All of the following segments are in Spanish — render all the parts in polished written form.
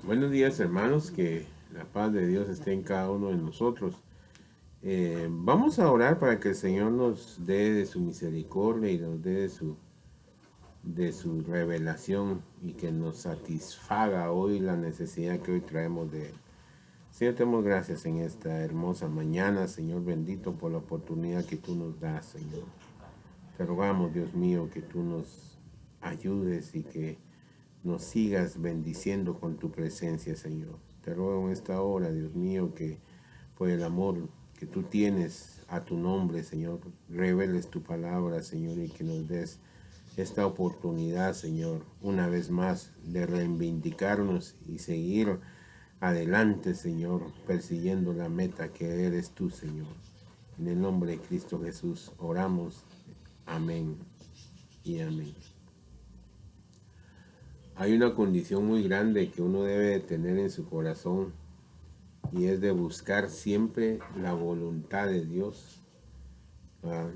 Buenos días, hermanos, que la paz de Dios esté en cada uno de nosotros. Vamos a orar para que el Señor nos dé de su misericordia y nos dé de su revelación y que nos satisfaga hoy la necesidad que hoy traemos de Él. Señor, te damos gracias en esta hermosa mañana, Señor bendito, por la oportunidad que tú nos das, Señor. Te rogamos, Dios mío, que tú nos ayudes y que nos sigas bendiciendo con tu presencia, Señor. Te ruego en esta hora, Dios mío, que por el amor que tú tienes a tu nombre, Señor, reveles tu palabra, Señor, y que nos des esta oportunidad, Señor, una vez más, de reivindicarnos y seguir adelante, Señor, persiguiendo la meta que eres tú, Señor. En el nombre de Cristo Jesús oramos. Amén y amén. Hay una condición muy grande que uno debe de tener en su corazón y es de buscar siempre la voluntad de Dios, ¿verdad?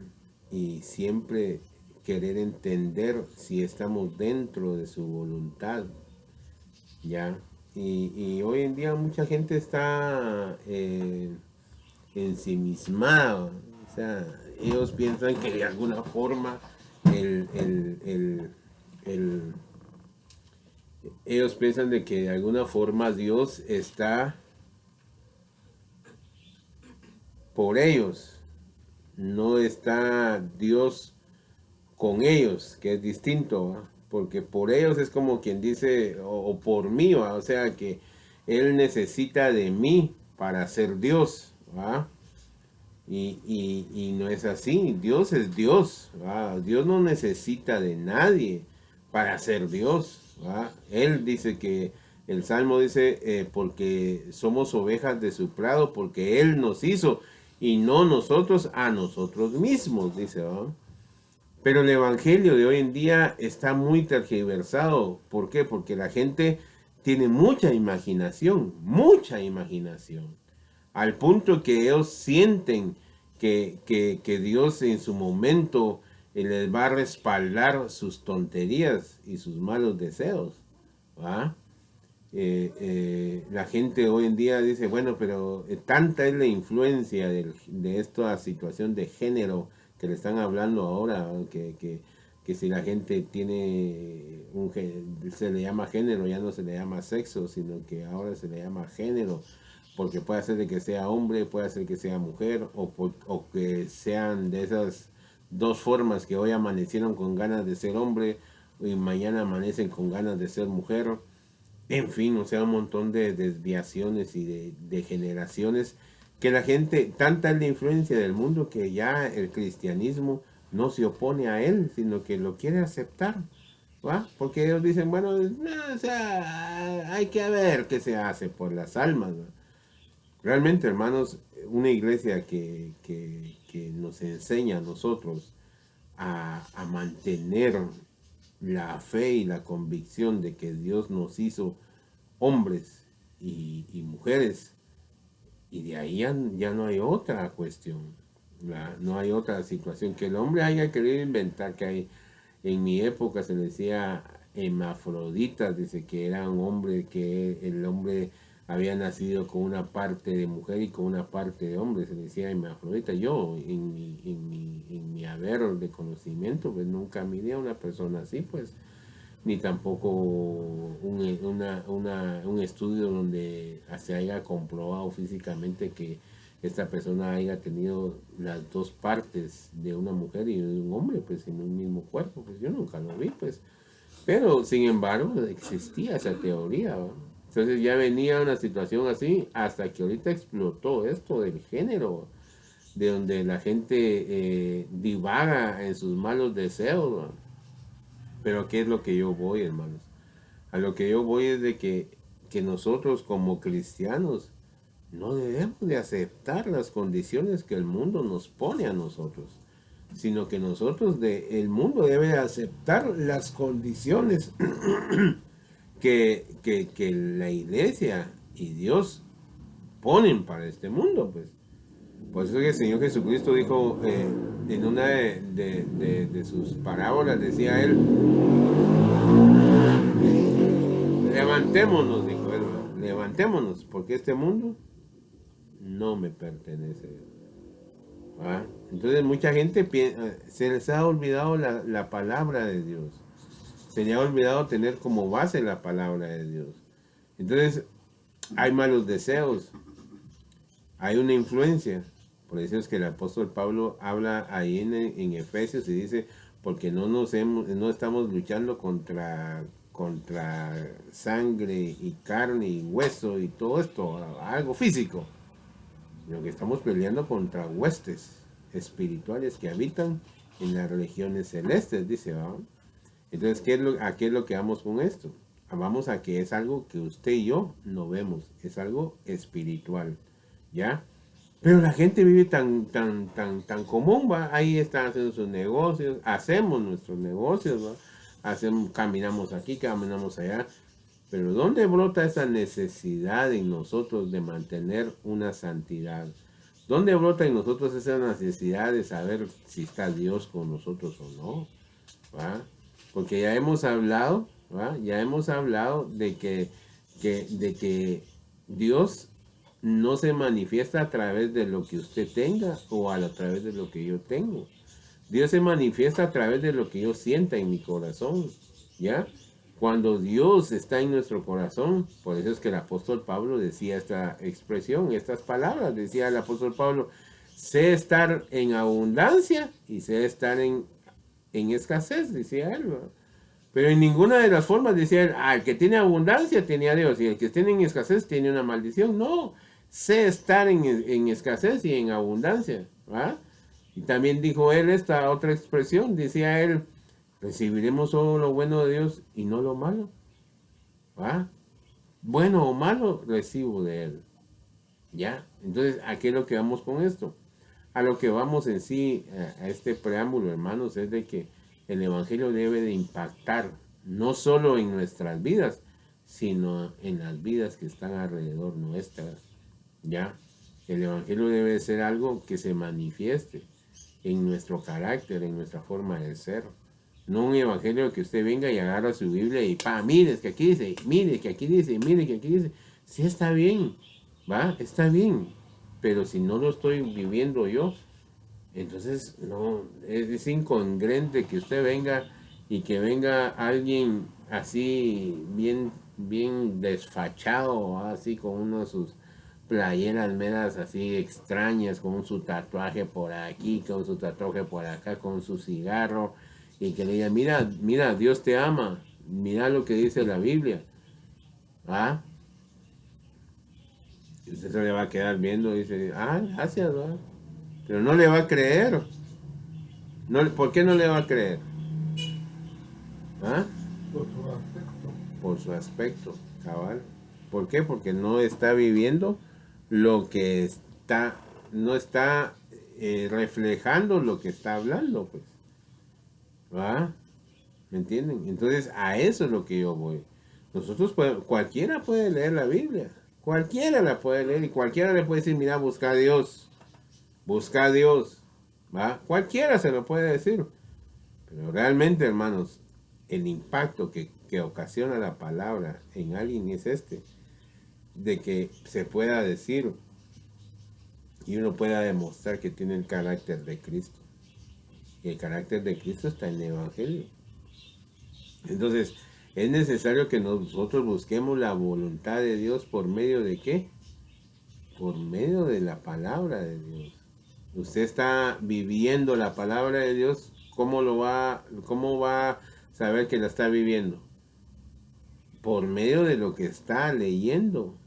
Y siempre querer entender si estamos dentro de su voluntad, ¿ya? Y hoy en día mucha gente está ensimismada, o sea, ellos piensan que de alguna forma el, el, el, el ellos piensan de que de alguna forma Dios está por ellos, no está Dios con ellos, que es distinto, ¿va? Porque por ellos es como quien dice, o por mí, ¿va? O sea que Él necesita de mí para ser Dios, ¿va? Y no es así, Dios es Dios, ¿va? Dios no necesita de nadie para ser Dios, ¿va? Él dice que, el Salmo dice, porque somos ovejas de su prado, porque Él nos hizo y no nosotros a nosotros mismos, dice, ¿va? Pero el evangelio de hoy en día está muy tergiversado. ¿Por qué? Porque la gente tiene mucha imaginación, al punto que ellos sienten que Dios en su momento les va a respaldar sus tonterías y sus malos deseos, ¿va? La gente hoy en día dice, bueno, pero tanta es la influencia de esta situación de género que le están hablando ahora, que si la gente tiene se le llama género, ya no se le llama sexo, sino que ahora se le llama género, porque puede ser de que sea hombre, puede ser que sea mujer, o que sean de esas dos formas que hoy amanecieron con ganas de ser hombre y mañana amanecen con ganas de ser mujer. En fin, o sea, un montón de desviaciones y de generaciones que la gente, tanta es la influencia del mundo que ya el cristianismo no se opone a él, sino que lo quiere aceptar, ¿va? Porque ellos dicen, bueno, no, o sea, hay que ver qué se hace por las almas, ¿va? Realmente, hermanos, una iglesia que nos enseña a nosotros a mantener la fe y la convicción de que Dios nos hizo hombres y mujeres, y de ahí ya no hay otra cuestión, no hay otra situación que el hombre haya querido inventar, que hay, en mi época se decía hermafroditas, dice que era un hombre, que el hombre había nacido con una parte de mujer y con una parte de hombre, se decía hermafrodita. Yo en mi haber de conocimiento pues nunca miré a una persona así, pues, ni tampoco un estudio donde se haya comprobado físicamente que esta persona haya tenido las dos partes de una mujer y de un hombre, pues, en un mismo cuerpo. Pues yo nunca lo vi, pues. Pero, sin embargo, existía esa teoría, ¿va? Entonces ya venía una situación así hasta que ahorita explotó esto del género, de donde la gente divaga en sus malos deseos, ¿va? Pero ¿qué es lo que yo voy, hermanos? A lo que yo voy es de que nosotros como cristianos no debemos de aceptar las condiciones que el mundo nos pone a nosotros, sino que el mundo debe de aceptar las condiciones que la iglesia y Dios ponen para este mundo, pues. Por eso que el Señor Jesucristo dijo en una de sus parábolas, decía él, levantémonos, dijo él, levantémonos, porque este mundo no me pertenece. ¿Va? Entonces mucha gente se les ha olvidado la palabra de Dios. Se les ha olvidado tener como base la palabra de Dios. Entonces hay malos deseos, hay una influencia. Por eso es que el apóstol Pablo habla ahí en Efesios y dice, porque no estamos luchando contra sangre y carne y hueso y todo esto, algo físico, sino que estamos peleando contra huestes espirituales que habitan en las regiones celestes, dice, ¿va? Entonces, ¿a qué es lo que vamos con esto? Vamos a que es algo que usted y yo no vemos, es algo espiritual, ¿ya? Pero la gente vive tan común, ¿va? Ahí están haciendo sus negocios, hacemos nuestros negocios, ¿va? Caminamos aquí, caminamos allá. Pero ¿dónde brota esa necesidad en nosotros de mantener una santidad? ¿Dónde brota en nosotros esa necesidad de saber si está Dios con nosotros o no? ¿Va? Porque ya hemos hablado, ¿va? Ya hemos hablado de que Dios no se manifiesta a través de lo que usted tenga o a través de lo que yo tengo. Dios se manifiesta a través de lo que yo sienta en mi corazón, ¿ya? Cuando Dios está en nuestro corazón, por eso es que el apóstol Pablo decía esta expresión, estas palabras, decía el apóstol Pablo, sé estar en abundancia y sé estar en escasez, decía él, ¿no? Pero en ninguna de las formas decía él, el que tiene abundancia tiene a Dios y el que tiene en escasez tiene una maldición. No, sé estar en escasez y en abundancia, ¿va? Y también dijo él esta otra expresión, decía él, recibiremos solo lo bueno de Dios y no lo malo, ¿va? Bueno o malo recibo de él, ¿ya? Entonces, ¿a qué es lo que vamos con esto? A lo que vamos en sí, a este preámbulo, hermanos, es de que el Evangelio debe de impactar no solo en nuestras vidas, sino en las vidas que están alrededor nuestras, ¿ya? El Evangelio debe de ser algo que se manifieste en nuestro carácter, en nuestra forma de ser. No un Evangelio que usted venga y agarra su Biblia y mire, es que aquí dice, mire, que aquí dice, mire, que aquí dice. Sí, está bien, ¿va? Está bien. Pero si no lo estoy viviendo yo, entonces no, es incongruente que usted venga y que venga alguien así bien desfachado, así con uno de sus playeras meras así extrañas, con su tatuaje por aquí, con su tatuaje por acá, con su cigarro, y que le diga, mira, Dios te ama, mira lo que dice la Biblia, ¿ah? Y usted se le va a quedar viendo y dice, gracias, ¿va? Pero no le va a creer. No, ¿por qué no le va a creer? ¿Ah? Por su aspecto. Por su aspecto, cabal. ¿Por qué? Porque no está viviendo lo que está, no está reflejando lo que está hablando, pues. ¿Va? ¿Me entienden? Entonces a eso es lo que yo voy. Cualquiera puede leer la Biblia. Cualquiera la puede leer y cualquiera le puede decir, mira, busca a Dios. Busca a Dios. ¿Va? Cualquiera se lo puede decir. Pero realmente, hermanos, el impacto que ocasiona la palabra en alguien es de que se pueda decir y uno pueda demostrar que tiene el carácter de Cristo. Y el carácter de Cristo está en el Evangelio. Entonces, es necesario que nosotros busquemos la voluntad de Dios por medio de ¿qué? Por medio de la palabra de Dios. Usted está viviendo la palabra de Dios, cómo va a saber que la está viviendo? Por medio de lo que está leyendo.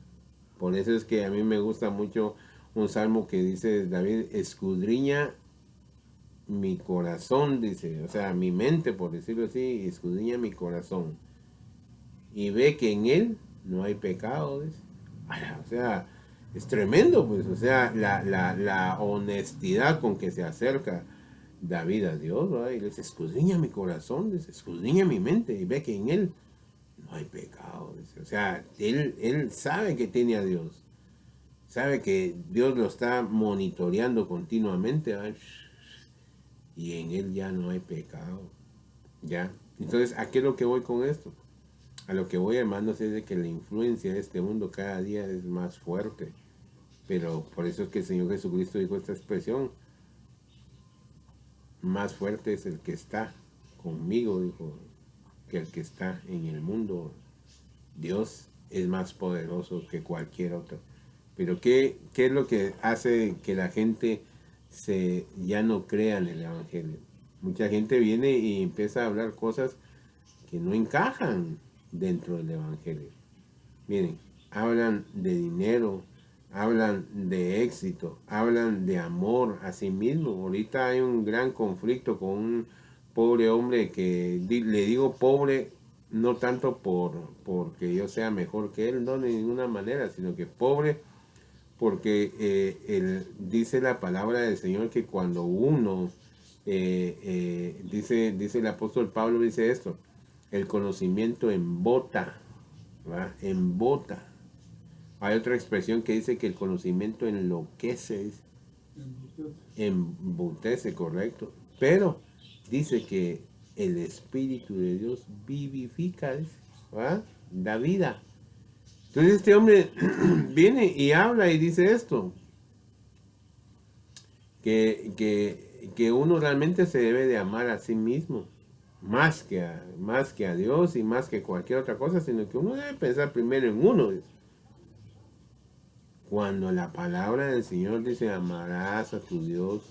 Por eso es que a mí me gusta mucho un salmo que dice David, escudriña mi corazón, dice, o sea, mi mente, por decirlo así, escudriña mi corazón. Y ve que en él no hay pecado, dice. O sea, es tremendo, pues, o sea, la honestidad con que se acerca David a Dios, ¿verdad? Y le dice, escudriña mi corazón, dice, escudriña mi mente, y ve que en él no hay pecado, dice. O sea, él sabe que tiene a Dios, sabe que Dios lo está monitoreando continuamente, ¿verdad? Y en él ya no hay pecado, ¿ya? Entonces, ¿a qué es lo que voy con esto? A lo que voy, hermanos, es de que la influencia de este mundo cada día es más fuerte. Pero por eso es que el Señor Jesucristo dijo esta expresión: más fuerte es el que está conmigo, dijo, que el que está en el mundo. Dios es más poderoso que cualquier otro. Pero ¿qué es lo que hace que la gente ya no crea en el Evangelio? Mucha gente viene y empieza a hablar cosas que no encajan dentro del Evangelio. Miren, hablan de dinero, hablan de éxito, hablan de amor a sí mismo. Ahorita hay un gran conflicto con un pobre hombre que le digo pobre no tanto porque yo sea mejor que él, no de ninguna manera, sino que pobre porque dice la palabra del Señor que cuando uno, dice el apóstol Pablo, dice esto: el conocimiento embota, ¿verdad? Embota. Hay otra expresión que dice que el conocimiento enloquece, embutece, correcto. Pero dice que el Espíritu de Dios vivifica, ¿verdad? Da vida. Entonces este hombre viene y habla y dice esto, que uno realmente se debe de amar a sí mismo, más que a Dios y más que cualquier otra cosa, sino que uno debe pensar primero en uno. Cuando la palabra del Señor dice: amarás a tu Dios,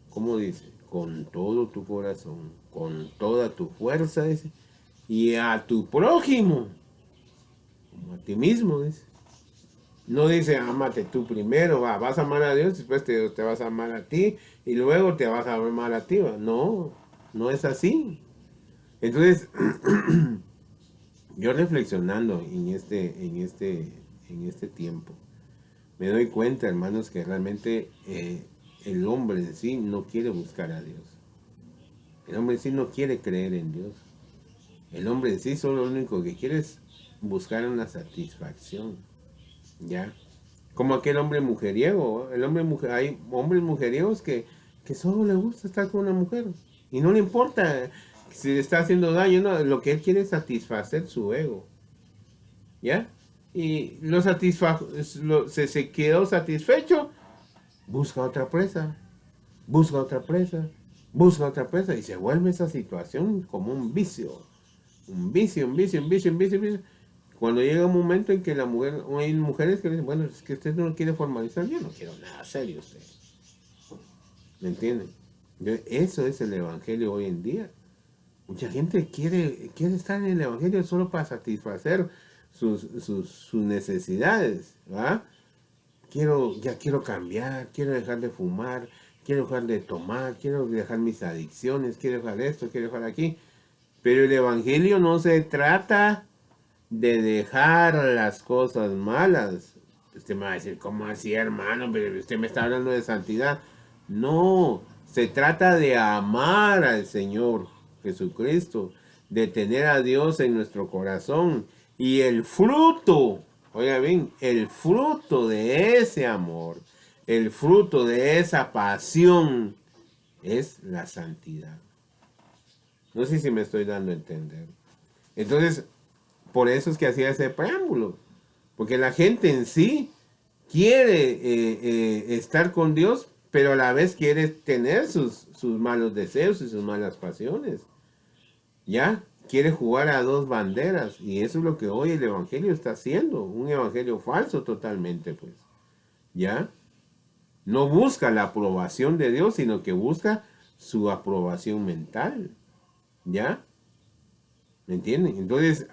¿cómo dice? Con todo tu corazón, con toda tu fuerza, dice, y a tu prójimo, como a ti mismo, dice. No dice: ámate tú primero, vas a amar a Dios, después te vas a amar a ti, y luego te vas a amar a ti. No, no es así. Entonces, yo reflexionando en este tiempo, me doy cuenta, hermanos, que realmente el hombre en sí no quiere buscar a Dios. El hombre en sí no quiere creer en Dios. El hombre en sí solo lo único que quiere es buscar una satisfacción. ¿Ya? Como aquel hombre mujeriego. Hay hombres mujeriegos que solo le gusta estar con una mujer. Y no le importa si le está haciendo daño, no. Lo que él quiere es satisfacer su ego. ¿Ya? Y se quedó satisfecho, busca otra presa, busca otra presa, busca otra presa, y se vuelve esa situación como un vicio. Un vicio, un vicio, un vicio, un vicio, un vicio. Cuando llega un momento en que la mujer, o hay mujeres que dicen: bueno, es que usted no quiere formalizar, yo no quiero nada serio usted. ¿Me entienden? Eso es el Evangelio hoy en día. Mucha gente quiere estar en el Evangelio solo para satisfacer sus necesidades, ¿verdad? Ya quiero cambiar, quiero dejar de fumar, quiero dejar de tomar, quiero dejar mis adicciones, quiero dejar esto, quiero dejar aquí. Pero el Evangelio no se trata de dejar las cosas malas. Usted me va a decir: ¿cómo así, hermano? Pero usted me está hablando de santidad. No, se trata de amar al Señor Jesucristo, de tener a Dios en nuestro corazón. Y el fruto, oiga bien, el fruto de ese amor, el fruto de esa pasión es la santidad. No sé si me estoy dando a entender. Entonces, por eso es que hacía ese preámbulo. Porque la gente en sí quiere estar con Dios, pero a la vez quiere tener sus malos deseos y sus malas pasiones. ¿Ya? Quiere jugar a dos banderas. Y eso es lo que hoy el Evangelio está haciendo. Un Evangelio falso totalmente, pues. ¿Ya? No busca la aprobación de Dios, sino que busca su aprobación mental. ¿Ya? ¿Me entienden? Entonces,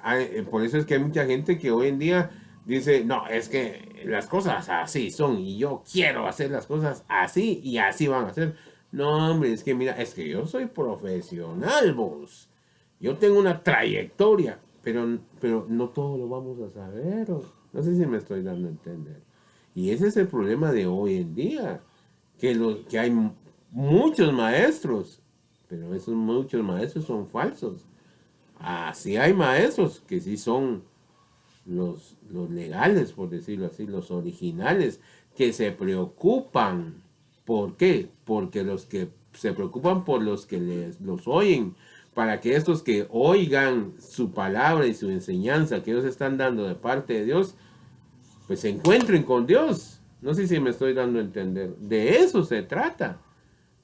por eso es que hay mucha gente que hoy en día dice: no, es que las cosas así son y yo quiero hacer las cosas así y así van a ser. No, hombre, es que mira, es que yo soy profesional, vos. Yo tengo una trayectoria, pero no todo lo vamos a saber. No sé si me estoy dando a entender. Y ese es el problema de hoy en día, que hay muchos maestros, pero esos muchos maestros son falsos. Sí hay maestros que sí son los legales, por decirlo así, los originales, que se preocupan. ¿Por qué? Porque los que se preocupan por los que los oyen, para que estos que oigan su palabra y su enseñanza que ellos están dando de parte de Dios, pues se encuentren con Dios. No sé si me estoy dando a entender. De eso se trata.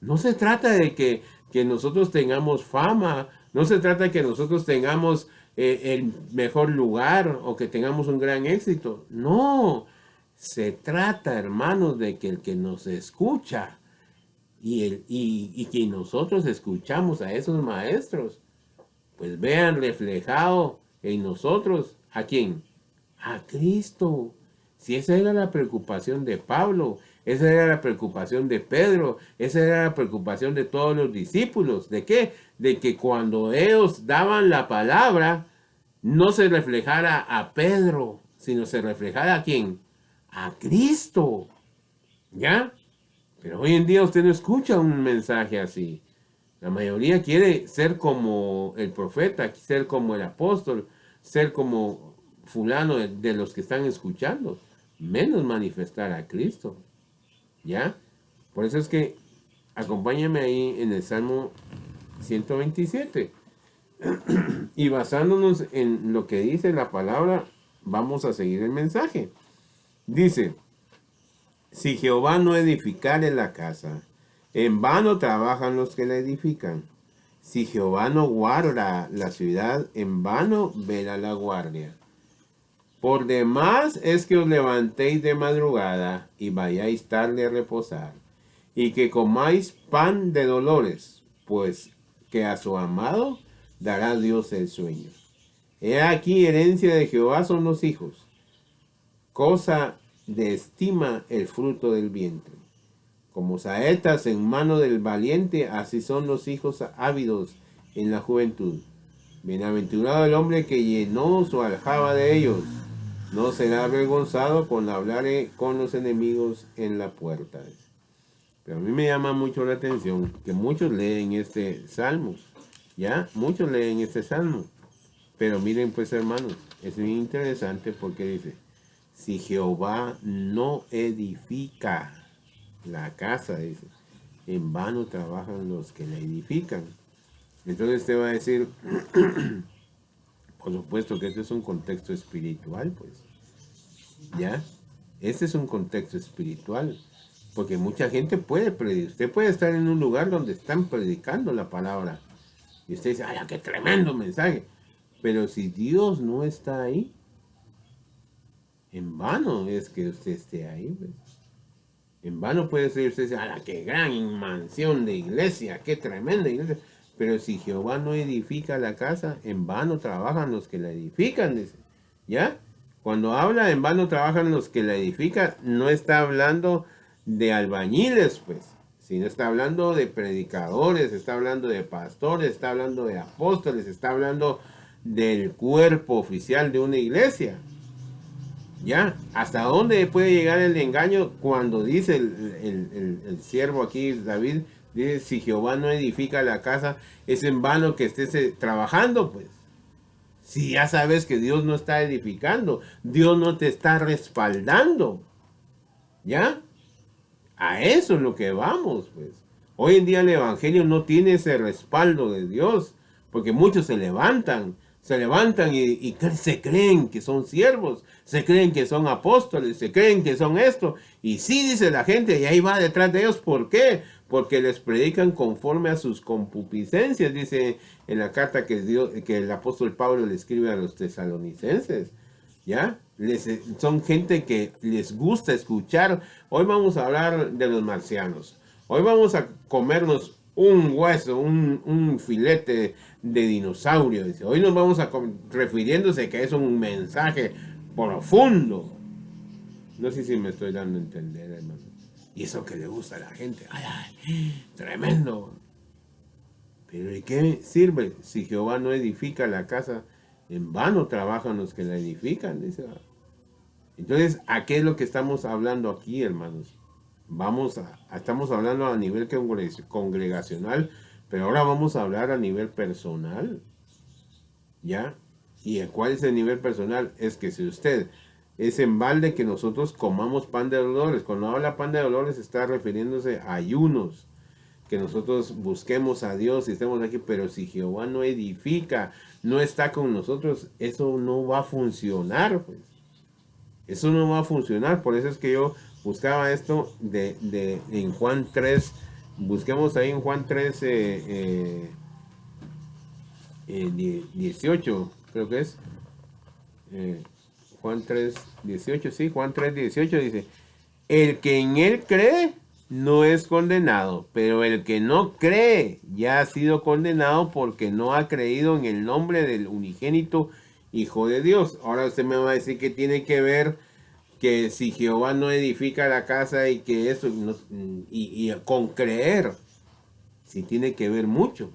No se trata de que nosotros tengamos fama, no se trata de que nosotros tengamos el mejor lugar o que tengamos un gran éxito. No, se trata, hermanos, de que el que nos escucha y que nosotros escuchamos a esos maestros, pues vean reflejado en nosotros, ¿a quién? A Cristo. Si esa era la preocupación de Pablo, esa era la preocupación de Pedro, esa era la preocupación de todos los discípulos. ¿De qué? De que cuando ellos daban la palabra, no se reflejara a Pedro, sino se reflejara a quién? A Cristo. ¿Ya? Pero hoy en día usted no escucha un mensaje así. La mayoría quiere ser como el profeta, ser como el apóstol, ser como fulano de los que están escuchando, menos manifestar a Cristo. ¿Ya? Por eso es que acompáñame ahí en el Salmo 127. Y basándonos en lo que dice la palabra, vamos a seguir el mensaje. Dice, si Jehová no edificare la casa, en vano trabajan los que la edifican. Si Jehová no guarda la ciudad, en vano vela la guardia. Por demás es que os levantéis de madrugada y vayáis tarde a reposar, y que comáis pan de dolores, pues que a su amado dará Dios el sueño. He aquí herencia de Jehová son los hijos, cosa de estima el fruto del vientre. Como saetas en mano del valiente, así son los hijos ávidos en la juventud. Bienaventurado el hombre que llenó su aljaba de ellos. No será avergonzado con hablar con los enemigos en la puerta. Pero a mí me llama mucho la atención que muchos leen este salmo. ¿Ya? Muchos leen este salmo. Pero miren pues, hermanos, es muy interesante porque dice, si Jehová no edifica la casa, dice, en vano trabajan los que la edifican. Entonces te va a decir, por supuesto que este es un contexto espiritual, pues. ¿Ya? Este es un contexto espiritual. Porque mucha gente puede predicar. Usted puede estar en un lugar donde están predicando la palabra. Y usted dice, ¡ay, qué tremendo mensaje! Pero si Dios no está ahí, en vano es que usted esté ahí, pues. En vano puede ser usted decir, ¡ah, qué gran mansión de iglesia! ¡Qué tremenda iglesia! Pero si Jehová no edifica la casa, en vano trabajan los que la edifican, dice. ¿Ya? Cuando habla en vano trabajan los que la edifican, no está hablando de albañiles, pues, sino está hablando de predicadores, está hablando de pastores, está hablando de apóstoles, está hablando del cuerpo oficial de una iglesia. ¿Ya? ¿Hasta dónde puede llegar el engaño cuando dice el siervo aquí, David? Dice, si Jehová no edifica la casa, es en vano que estés trabajando, pues. Si ya sabes que Dios no está edificando, Dios no te está respaldando. ¿Ya? A eso es lo que vamos, pues. Hoy en día el evangelio no tiene ese respaldo de Dios, porque muchos se levantan y se creen que son siervos, se creen que son apóstoles, se creen que son esto. Y sí, dice la gente, y ahí va detrás de ellos. ¿Por qué? Porque les predican conforme a sus concupiscencias, dice en la carta que el apóstol Pablo le escribe a los tesalonicenses. ¿Ya? Son gente que les gusta escuchar. Hoy vamos a hablar de los marcianos. Hoy vamos a comernos un hueso, un filete de dinosaurio. Dice. Hoy nos vamos a refiriéndose que es un mensaje profundo. No sé si me estoy dando a entender, hermano. Y eso que le gusta a la gente. ¡Ay, ay! ¡Tremendo! Pero ¿de qué sirve si Jehová no edifica la casa? En vano trabajan los que la edifican, dice. Entonces, ¿a qué es lo que estamos hablando aquí, hermanos? Estamos hablando a nivel congregacional, pero ahora vamos a hablar a nivel personal. ¿Ya? ¿Y cuál es el nivel personal? Es que si usted es en balde que nosotros comamos pan de dolores. Cuando habla pan de dolores está refiriéndose a ayunos. que nosotros busquemos a Dios y estemos aquí, pero si Jehová no edifica, no está con nosotros, eso no va a funcionar, pues. Eso no va a funcionar. Por eso es que yo buscaba esto en Juan 3. Busquemos ahí en Juan 3, 18, creo que es. Juan 3, 18, sí, Juan 3, 18 dice, el que en él cree no es condenado, pero el que no cree ya ha sido condenado porque no ha creído en el nombre del unigénito Hijo de Dios. Ahora usted me va a decir que tiene que ver que si Jehová no edifica la casa y que eso, y con creer, sí tiene que ver mucho.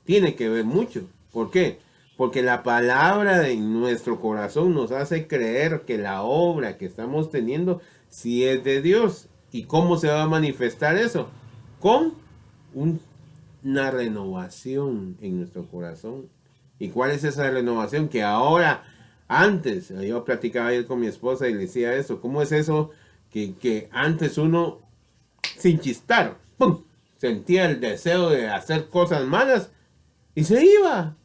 Tiene que ver mucho. ¿Por qué? Porque la palabra en nuestro corazón nos hace creer que la obra que estamos teniendo sí es de Dios. ¿Y cómo se va a manifestar eso? Con una renovación en nuestro corazón. ¿Y cuál es esa renovación? Que ahora, antes, yo platicaba ayer con mi esposa y le decía eso, ¿cómo es eso que antes uno, sin chistar, ¡pum!, sentía el deseo de hacer cosas malas y se iba?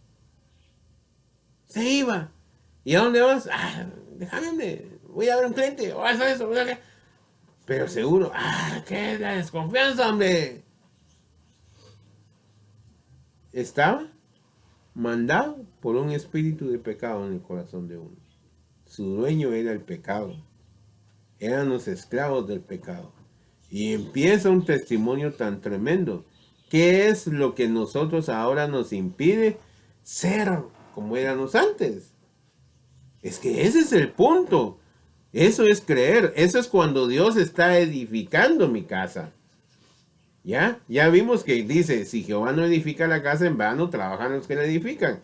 Se iba. ¿Y a dónde vas? Ah, déjame, voy a ver un cliente, o eso, pero seguro, ¿qué es la desconfianza, hombre? Estaba mandado por un espíritu de pecado en el corazón de uno. Su dueño era el pecado. Eran los esclavos del pecado. Y empieza un testimonio tan tremendo. ¿Qué es lo que nosotros ahora nos impide ser como éramos antes? Es que ese es el punto. Eso es creer. Eso es cuando Dios está edificando mi casa. Ya vimos que dice, si Jehová no edifica la casa, en vano trabajan los que la edifican.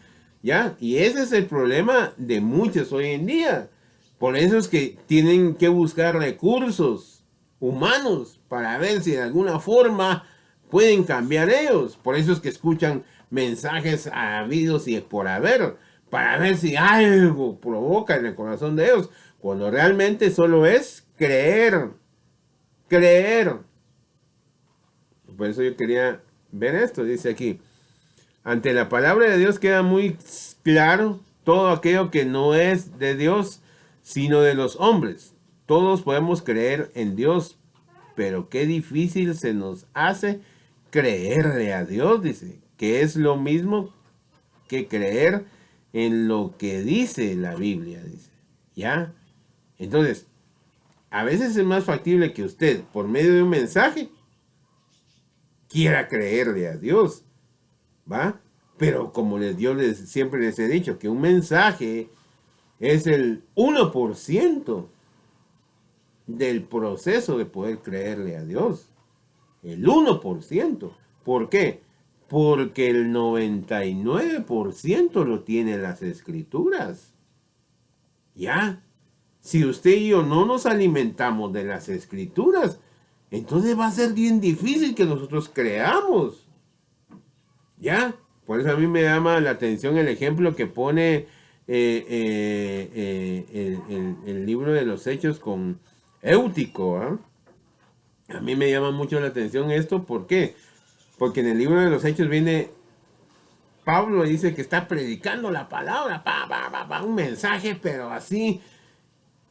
Y ese es el problema de muchos hoy en día. Por eso es que tienen que buscar recursos humanos para ver si de alguna forma pueden cambiar ellos. Por eso es que escuchan mensajes habidos y por haber, para ver si algo provoca en el corazón de ellos, cuando realmente solo es creer. Por eso yo quería ver esto. Dice aquí, ante la palabra de Dios queda muy claro todo aquello que no es de Dios, sino de los hombres. Todos podemos creer en Dios, pero qué difícil se nos hace creerle a Dios, dice, que es lo mismo que creer en lo que dice la Biblia, dice. Entonces, a veces es más factible que usted, por medio de un mensaje, quiera creerle a Dios, ¿va? Pero como siempre les he dicho, que un mensaje es el 1% del proceso de poder creerle a Dios. El 1%. ¿Por qué? Porque el 99% lo tienen las escrituras. Si usted y yo no nos alimentamos de las escrituras, entonces va a ser bien difícil que nosotros creamos. Por eso a mí me llama la atención el ejemplo que pone el libro de los Hechos con Éutico. A mí me llama mucho la atención esto. ¿Por qué? Porque en el libro de los Hechos viene Pablo y dice que está predicando la palabra, un mensaje, pero así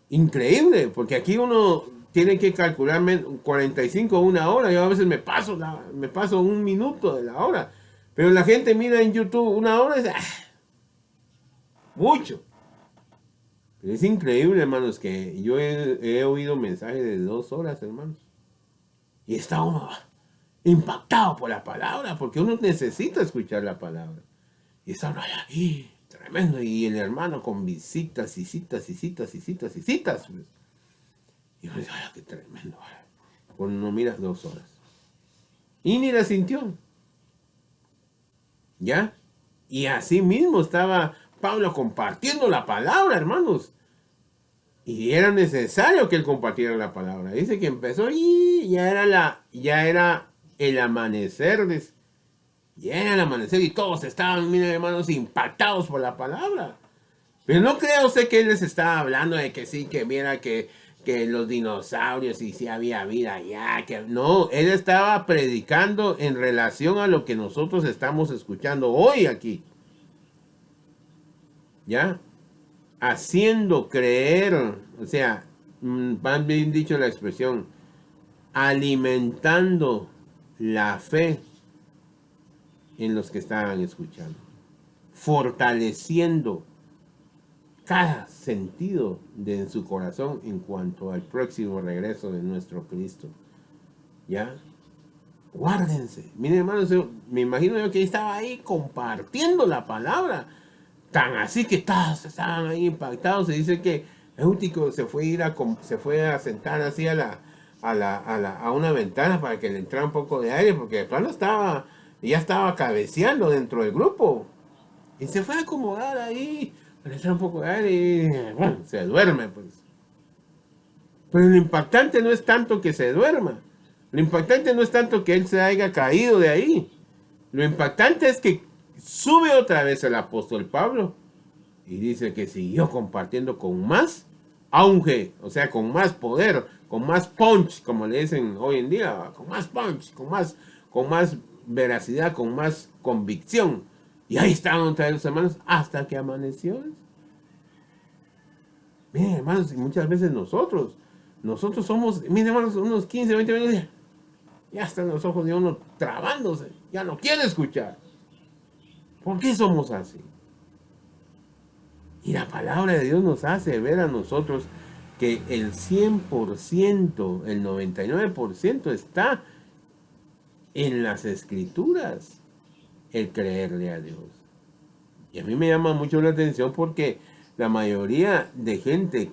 increíble, porque aquí uno tiene que calcular 45 o una hora. Yo a veces me paso un minuto de la hora, pero la gente mira en YouTube una hora y dice, mucho. Pero es increíble, hermanos, que yo he oído mensajes de 2 horas, hermanos, y está uno impactado por la palabra, porque uno necesita escuchar la palabra. Y está uno allá, tremendo, y el hermano con visitas y citas. Y uno dice, qué tremendo. Cuando uno mira 2 horas. Y ni la sintió. Y así mismo estaba Pablo compartiendo la palabra, hermanos. Y era necesario que él compartiera la palabra. Dice que empezó y ya era el amanecer. Ya era el amanecer y todos estaban, miren, hermanos, impactados por la palabra. Pero no crea usted que él les estaba hablando de que sí, que mira, que que los dinosaurios y si había vida allá, que no, él estaba predicando en relación a lo que nosotros estamos escuchando hoy aquí. ¿Ya? Haciendo creer, o sea, van bien dicho la expresión, alimentando la fe en los que estaban escuchando, fortaleciendo cada sentido de su corazón en cuanto al próximo regreso de nuestro Cristo. ¿Ya? Guárdense. Miren, hermanos, me imagino yo que estaba ahí compartiendo la palabra. Tan así que todos estaban ahí impactados. Se dice que Eutico se fue a sentar así a una ventana para que le entrara un poco de aire, porque de plano ya estaba cabeceando dentro del grupo. Y se fue a acomodar ahí, para echar un poco de aire y bueno, se duerme pues. Pero lo impactante no es tanto que se duerma. Lo impactante no es tanto que él se haya caído de ahí. Lo impactante es que sube otra vez el apóstol Pablo y dice que siguió compartiendo con más auge, o sea, con más poder, con más punch, como le dicen hoy en día, con más punch, con más veracidad, con más convicción. Y ahí estaban otra vez los hermanos hasta que amaneció. Miren, hermanos, y muchas veces nosotros somos, miren, hermanos, unos 15, 20 minutos, ya están los ojos de uno trabándose, ya no quiere escuchar. ¿Por qué somos así? Y la palabra de Dios nos hace ver a nosotros que el 100%, el 99% está en las escrituras, el creerle a Dios. Y a mí me llama mucho la atención porque la mayoría de gente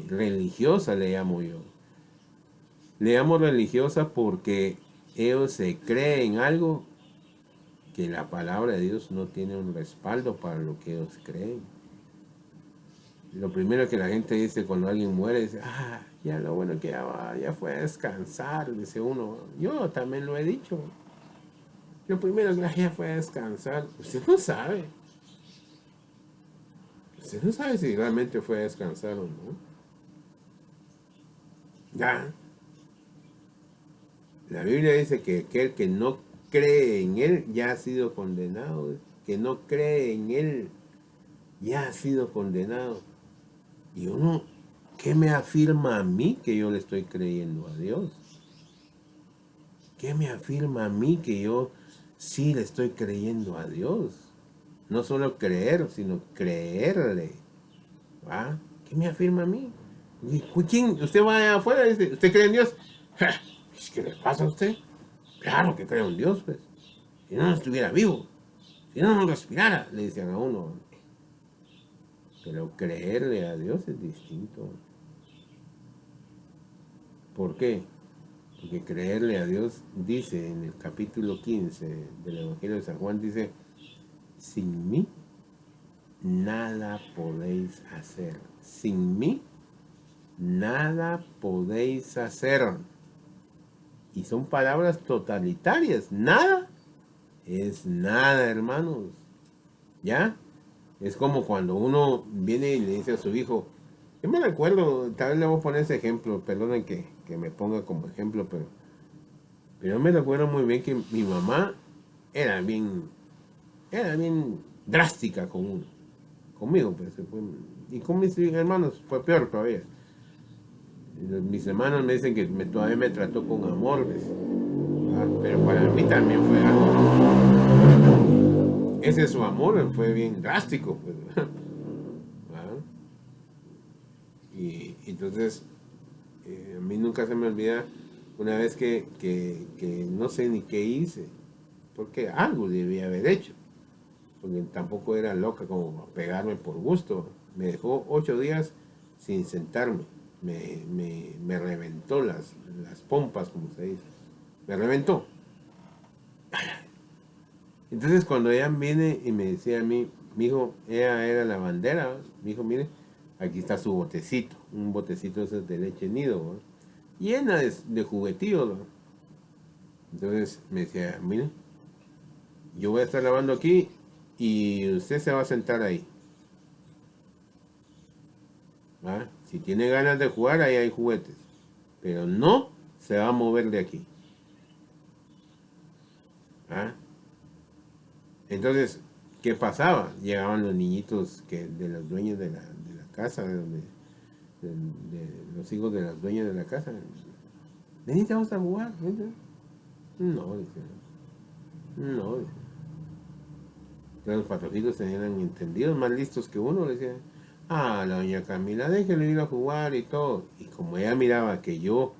religiosa, le llamo yo. Le llamo religiosa porque ellos se creen algo que la palabra de Dios no tiene un respaldo para lo que ellos creen. Lo primero que la gente dice cuando alguien muere es, ya lo bueno que ya fue a descansar, dice uno. Yo también lo he dicho. Lo primero que ya fue a descansar. Usted no sabe. Usted no sabe si realmente fue a descansar o no. Ya. La Biblia dice que aquel que no cree en Él ya ha sido condenado. Que no cree en Él ya ha sido condenado. Y uno, ¿qué me afirma a mí que yo le estoy creyendo a Dios? ¿Qué me afirma a mí que yo sí le estoy creyendo a Dios? No solo creer, sino creerle. ¿Va? ¿Qué me afirma a mí? ¿Quién? Usted va afuera y dice, ¿usted cree en Dios? ¿Qué le pasa a usted? Claro que creo en Dios, pues. Si no, no estuviera vivo. Si no, no respirara, le decían a uno. Pero creerle a Dios es distinto. ¿Por qué? Porque creerle a Dios dice en el capítulo 15 del Evangelio de San Juan, dice, sin mí nada podéis hacer. Sin mí nada podéis hacer. Y son palabras totalitarias. Nada es nada, hermanos. ¿Ya? Es como cuando uno viene y le dice a su hijo, yo me recuerdo, tal vez le voy a poner ese ejemplo, perdonen que me ponga como ejemplo, pero yo me recuerdo muy bien que mi mamá era bien drástica con uno, conmigo, pues, y con mis hermanos fue peor todavía. Mis hermanos me dicen que todavía me trató con amor, pues, pero para mí también fue algo. Ese su amor fue bien drástico, pues. Y entonces, a mí nunca se me olvida una vez que no sé ni qué hice, porque algo debía haber hecho, porque tampoco era loca como pegarme por gusto. Me dejó 8 días sin sentarme, me reventó las pompas, como se dice, me reventó. Entonces cuando ella viene y me decía a mí, mi hijo, ella era la bandera, mi hijo, mire, aquí está su botecito, un botecito ese de leche nido, ¿no? Llena de juguetillos, ¿no? Entonces me decía, mire, yo voy a estar lavando aquí y usted se va a sentar ahí. ¿Ah? Si tiene ganas de jugar, ahí hay juguetes. Pero no se va a mover de aquí. ¿Ah? Entonces, ¿qué pasaba? Llegaban los niñitos de los dueños de la casa, de los hijos de los dueños de la casa. Venite, vamos a jugar. Vente. No, dice. No, dice. Entonces los patroncitos tenían entendidos, más listos que uno, le decían, ah, la doña Camila, déjele ir a jugar y todo. Y como ella miraba que yo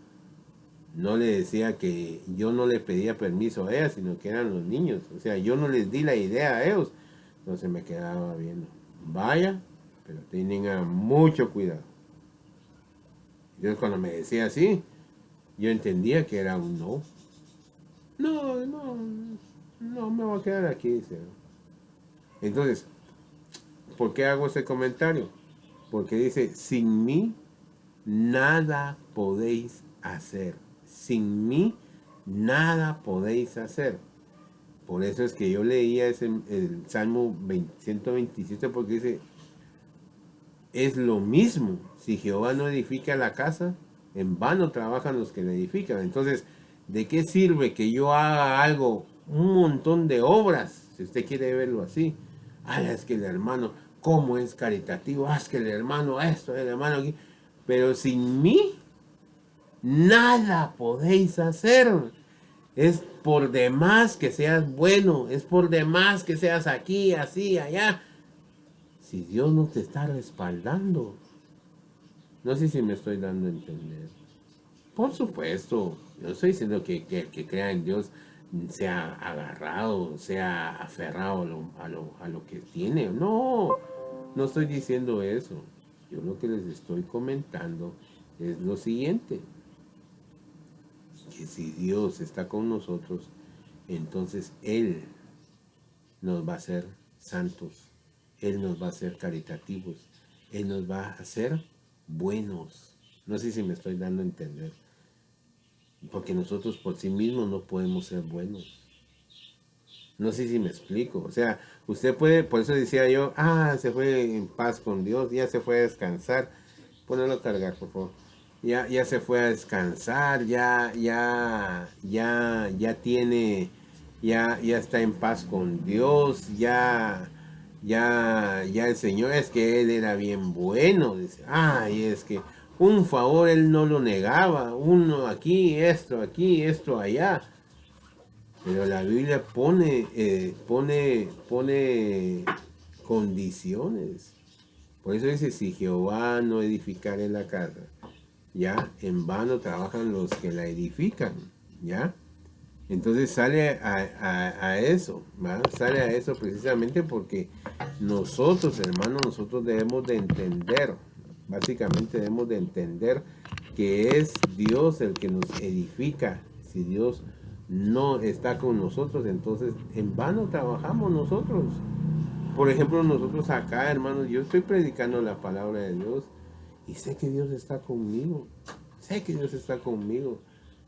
no le decía que yo no le pedía permiso a ella, sino que eran los niños. O sea, yo no les di la idea a ellos. Entonces me quedaba viendo. Vaya, pero tengan mucho cuidado. Entonces cuando me decía así, yo entendía que era un no. No, no, no me voy a quedar aquí, dice. Entonces, ¿por qué hago ese comentario? Porque dice, sin mí nada podéis hacer. Sin mí nada podéis hacer. Por eso es que yo leía el Salmo 127 porque dice, es lo mismo. Si Jehová no edifica la casa, en vano trabajan los que la edifican. Entonces, ¿de qué sirve que yo haga algo, un montón de obras, si usted quiere verlo así? Ah, es que el hermano, ¿cómo es caritativo? Ah, es que el hermano esto, el hermano aquí. Pero sin mí, nada podéis hacer. Es por demás que seas bueno, es por demás que seas aquí, así, allá. Si Dios no te está respaldando. No sé si me estoy dando a entender. Por supuesto, yo no estoy diciendo que crea en Dios sea agarrado, sea aferrado a lo que tiene. No, no estoy diciendo eso. Yo lo que les estoy comentando es lo siguiente. Que si Dios está con nosotros, entonces Él nos va a hacer santos. Él nos va a hacer caritativos. Él nos va a hacer buenos. No sé si me estoy dando a entender. Porque nosotros por sí mismos no podemos ser buenos. No sé si me explico. O sea, usted puede, por eso decía yo, se fue en paz con Dios, ya se fue a descansar. Ponelo a cargar, por favor. Ya se fue a descansar, ya tiene, ya está en paz con Dios, ya el Señor, es que Él era bien bueno, dice, es que un favor Él no lo negaba, uno aquí, esto allá. Pero la Biblia pone condiciones. Por eso dice, si Jehová no edificare la casa, ya en vano trabajan los que la edifican, ya. Entonces sale a eso, ¿va? Sale a eso precisamente porque nosotros, hermanos, nosotros debemos de entender, básicamente debemos de entender que es Dios el que nos edifica. Si Dios no está con nosotros, entonces en vano trabajamos nosotros. Por ejemplo, nosotros acá, hermanos, yo estoy predicando la palabra de Dios y sé que Dios está conmigo. Sé que Dios está conmigo.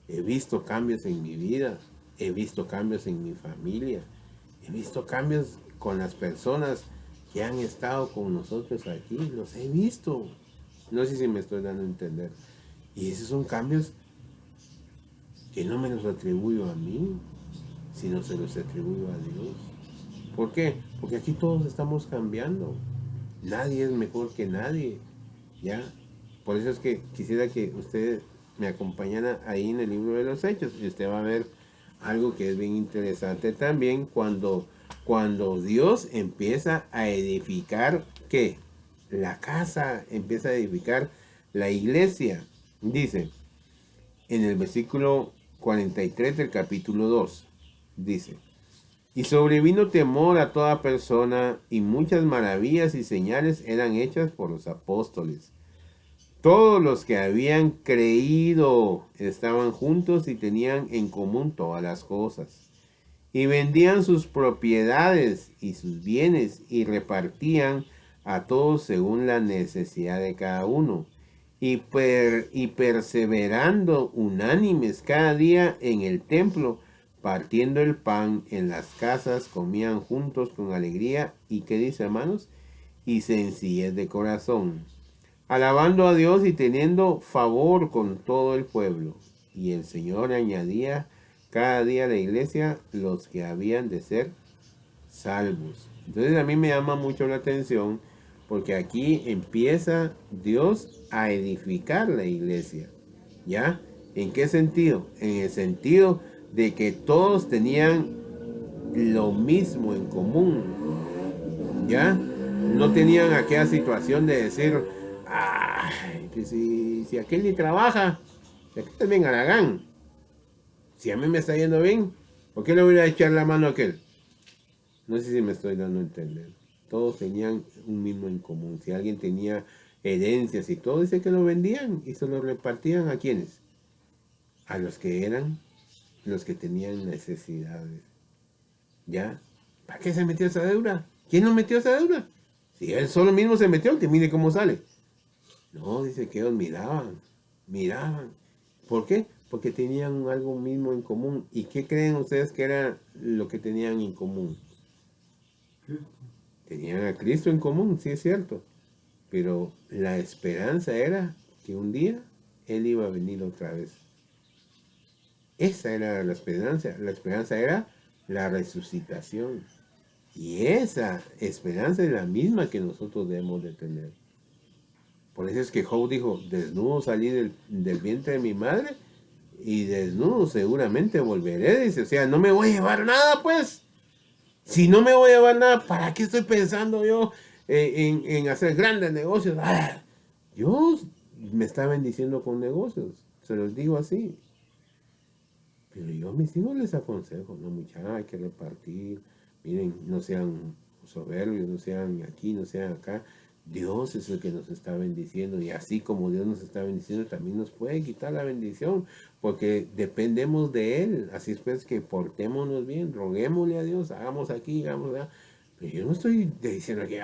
He visto cambios en mi vida. He visto cambios en mi familia. He visto cambios con las personas que han estado con nosotros aquí. Los he visto. No sé si me estoy dando a entender. Y esos son cambios que no me los atribuyo a mí, sino se los atribuyo a Dios. ¿Por qué? Porque aquí todos estamos cambiando. Nadie es mejor que nadie. ¿Ya? Por eso es que quisiera que ustedes me acompañaran ahí en el libro de los Hechos. Y usted va a ver algo que es bien interesante también cuando Dios empieza a edificar, ¿qué? La casa, empieza a edificar la iglesia. Dice, en el versículo 43 del capítulo 2, dice, y sobrevino temor a toda persona, y muchas maravillas y señales eran hechas por los apóstoles. Todos los que habían creído estaban juntos y tenían en común todas las cosas. Y vendían sus propiedades y sus bienes y repartían a todos según la necesidad de cada uno. Y perseverando unánimes cada día en el templo, partiendo el pan en las casas, comían juntos con alegría y, ¿qué dice, hermanos? Y sencillez de corazón, alabando a Dios y teniendo favor con todo el pueblo. Y el Señor añadía cada día a la iglesia los que habían de ser salvos. Entonces a mí me llama mucho la atención porque aquí empieza Dios a edificar la iglesia. ¿Ya? ¿En qué sentido? En el sentido de que todos tenían lo mismo en común. ¿Ya? No tenían aquella situación de decir, ay, que si aquel ni trabaja, que aquel también haragán. Si a mí me está yendo bien, ¿por qué le voy a echar la mano a aquel? No sé si me estoy dando a entender. Todos tenían un mismo en común. Si alguien tenía herencias y todo, dice que lo vendían y se lo repartían a quienes. A los que eran, los que tenían necesidades. ¿Ya? ¿Para qué se metió esa deuda? ¿Quién no metió esa deuda? Si él solo mismo se metió, que mire cómo sale. No, dice que ellos miraban. ¿Por qué? Porque tenían algo mismo en común. ¿Y qué creen ustedes que era lo que tenían en común? Tenían a Cristo en común, sí es cierto. Pero la esperanza era que un día Él iba a venir otra vez. Esa era la esperanza. La esperanza era la resucitación. Y esa esperanza es la misma que nosotros debemos de tener. Por eso es que Job dijo, desnudo salí del vientre de mi madre y desnudo seguramente volveré. Dice, o sea, no me voy a llevar nada, pues. Si no me voy a llevar nada, ¿para qué estoy pensando yo en hacer grandes negocios? Ah, Dios me está bendiciendo con negocios, se los digo así. Pero yo a mis hijos les aconsejo, no muchachos, hay que repartir. Miren, no sean soberbios, no sean aquí, no sean acá. Dios es el que nos está bendiciendo y así como Dios nos está bendiciendo, también nos puede quitar la bendición, porque dependemos de Él. Así es pues que portémonos bien, roguémosle a Dios, hagamos aquí, hagamos allá. Pero yo no estoy diciendo que yo